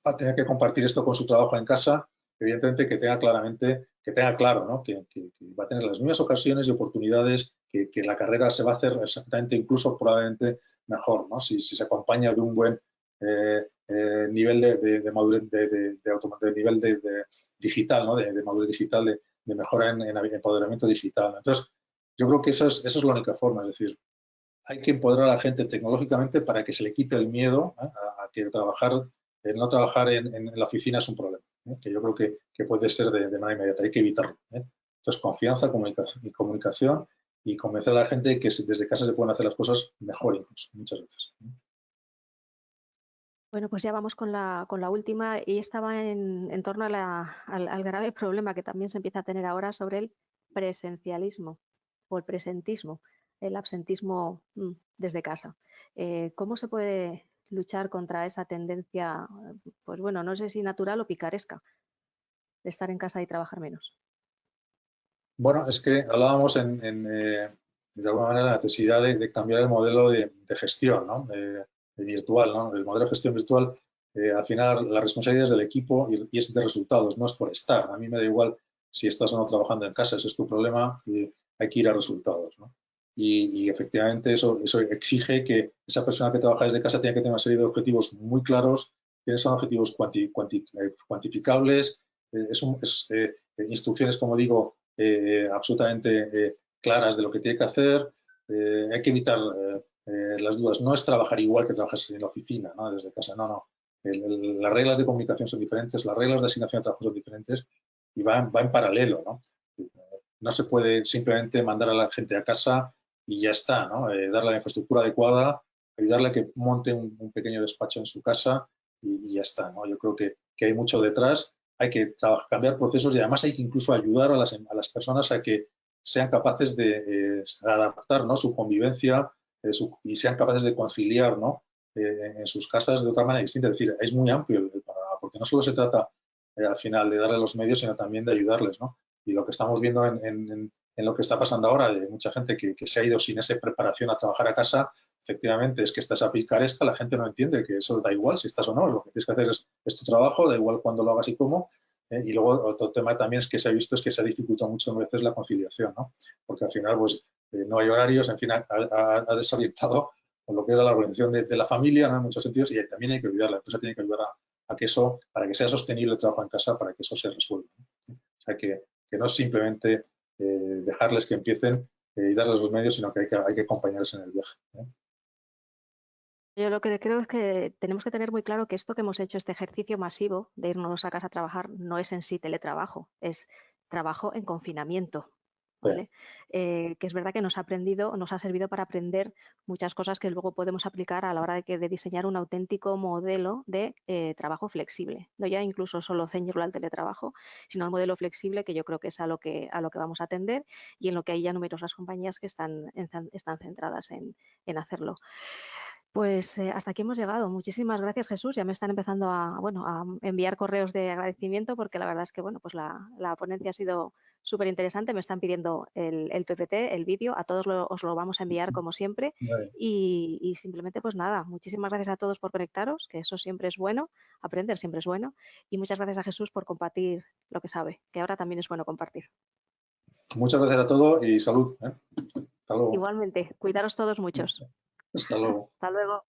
va a tener que compartir esto con su trabajo en casa, evidentemente que tenga claro, ¿no? que va a tener las mismas ocasiones y oportunidades, que la carrera se va a hacer exactamente, incluso probablemente mejor, ¿no? Si se acompaña de un buen nivel de madurez, de nivel digital, ¿no? De madurez digital, de mejora en empoderamiento digital. Entonces, yo creo que esa es la única forma, es decir, hay que empoderar a la gente tecnológicamente para que se le quite el miedo a que no trabajar en la oficina es un problema, que yo creo que puede ser de manera inmediata, hay que evitarlo. Entonces, confianza, comunicación y convencer a la gente de que desde casa se pueden hacer las cosas mejor incluso, muchas veces. Bueno, pues ya vamos con la última y estaba en torno al grave problema que también se empieza a tener ahora sobre el presencialismo o el presentismo, el absentismo desde casa. ¿Cómo se puede luchar contra esa tendencia, pues bueno, no sé si natural o picaresca, de estar en casa y trabajar menos? Bueno, es que hablábamos de alguna manera la necesidad de cambiar el modelo de gestión, ¿no? De virtual, ¿no? El modelo de gestión virtual, al final la responsabilidad es del equipo y es de resultados, no es por estar. A mí me da igual si estás o no trabajando en casa, ese es tu problema y hay que ir a resultados, ¿no? Y efectivamente eso exige que esa persona que trabaja desde casa tiene que tener una serie de objetivos muy claros, tiene que ser objetivos cuantificables, instrucciones, como digo, absolutamente claras de lo que tiene que hacer. Hay que evitar las dudas. No es trabajar igual que trabajas en la oficina, ¿no? Desde casa. No, no. Las reglas de comunicación son diferentes, las reglas de asignación de trabajo son diferentes y va en paralelo, ¿no? No se puede simplemente mandar a la gente a casa y ya está, ¿no? Darle la infraestructura adecuada, ayudarle a que monte un pequeño despacho en su casa y ya está, ¿no? Yo creo que hay mucho detrás, hay que cambiar procesos y además hay que incluso ayudar a las personas a que sean capaces de adaptar, ¿no? Su convivencia y sean capaces de conciliar, ¿no? En sus casas de otra manera distinta. Es decir, es muy amplio el panorama, porque no solo se trata al final de darle los medios, sino también de ayudarles, ¿no? Y lo que estamos viendo en lo que está pasando ahora, de mucha gente que se ha ido sin esa preparación a trabajar a casa, efectivamente es que estás a picaresca, la gente no entiende que eso da igual si estás o no, lo que tienes que hacer es tu trabajo, da igual cuándo lo hagas y cómo. Y luego otro tema también es que se ha visto es que se ha dificultado muchas veces la conciliación, ¿no? Porque al final pues no hay horarios, en fin, ha desorientado con lo que era la organización de la familia, ¿no? En muchos sentidos, y también hay que ayudar, la empresa tiene que ayudar a que eso, para que sea sostenible el trabajo en casa, para que eso se resuelva, ¿no? O sea, que no es simplemente dejarles que empiecen y darles los medios, sino que hay que acompañarles en el viaje. Yo lo que creo es que tenemos que tener muy claro que esto que hemos hecho, este ejercicio masivo de irnos a casa a trabajar, no es en sí teletrabajo, es trabajo en confinamiento, Sí. ¿vale? Que es verdad que nos ha servido para aprender muchas cosas que luego podemos aplicar a la hora de diseñar un auténtico modelo de trabajo flexible. No ya incluso solo ceñirlo al teletrabajo, sino al modelo flexible, que yo creo que es a lo que vamos a atender y en lo que hay ya numerosas compañías que están centradas en hacerlo. Pues hasta aquí hemos llegado. Muchísimas gracias, Jesús. Ya me están empezando a enviar correos de agradecimiento porque la verdad es que bueno, pues la ponencia ha sido súper interesante. Me están pidiendo el PPT, el vídeo. A todos os lo vamos a enviar como siempre. Y simplemente pues nada, muchísimas gracias a todos por conectaros, que eso siempre es bueno, aprender siempre es bueno. Y muchas gracias a Jesús por compartir lo que sabe, que ahora también es bueno compartir. Muchas gracias a todos y salud. Hasta luego. Igualmente, cuidaros todos muchos. Hasta luego. Hasta luego.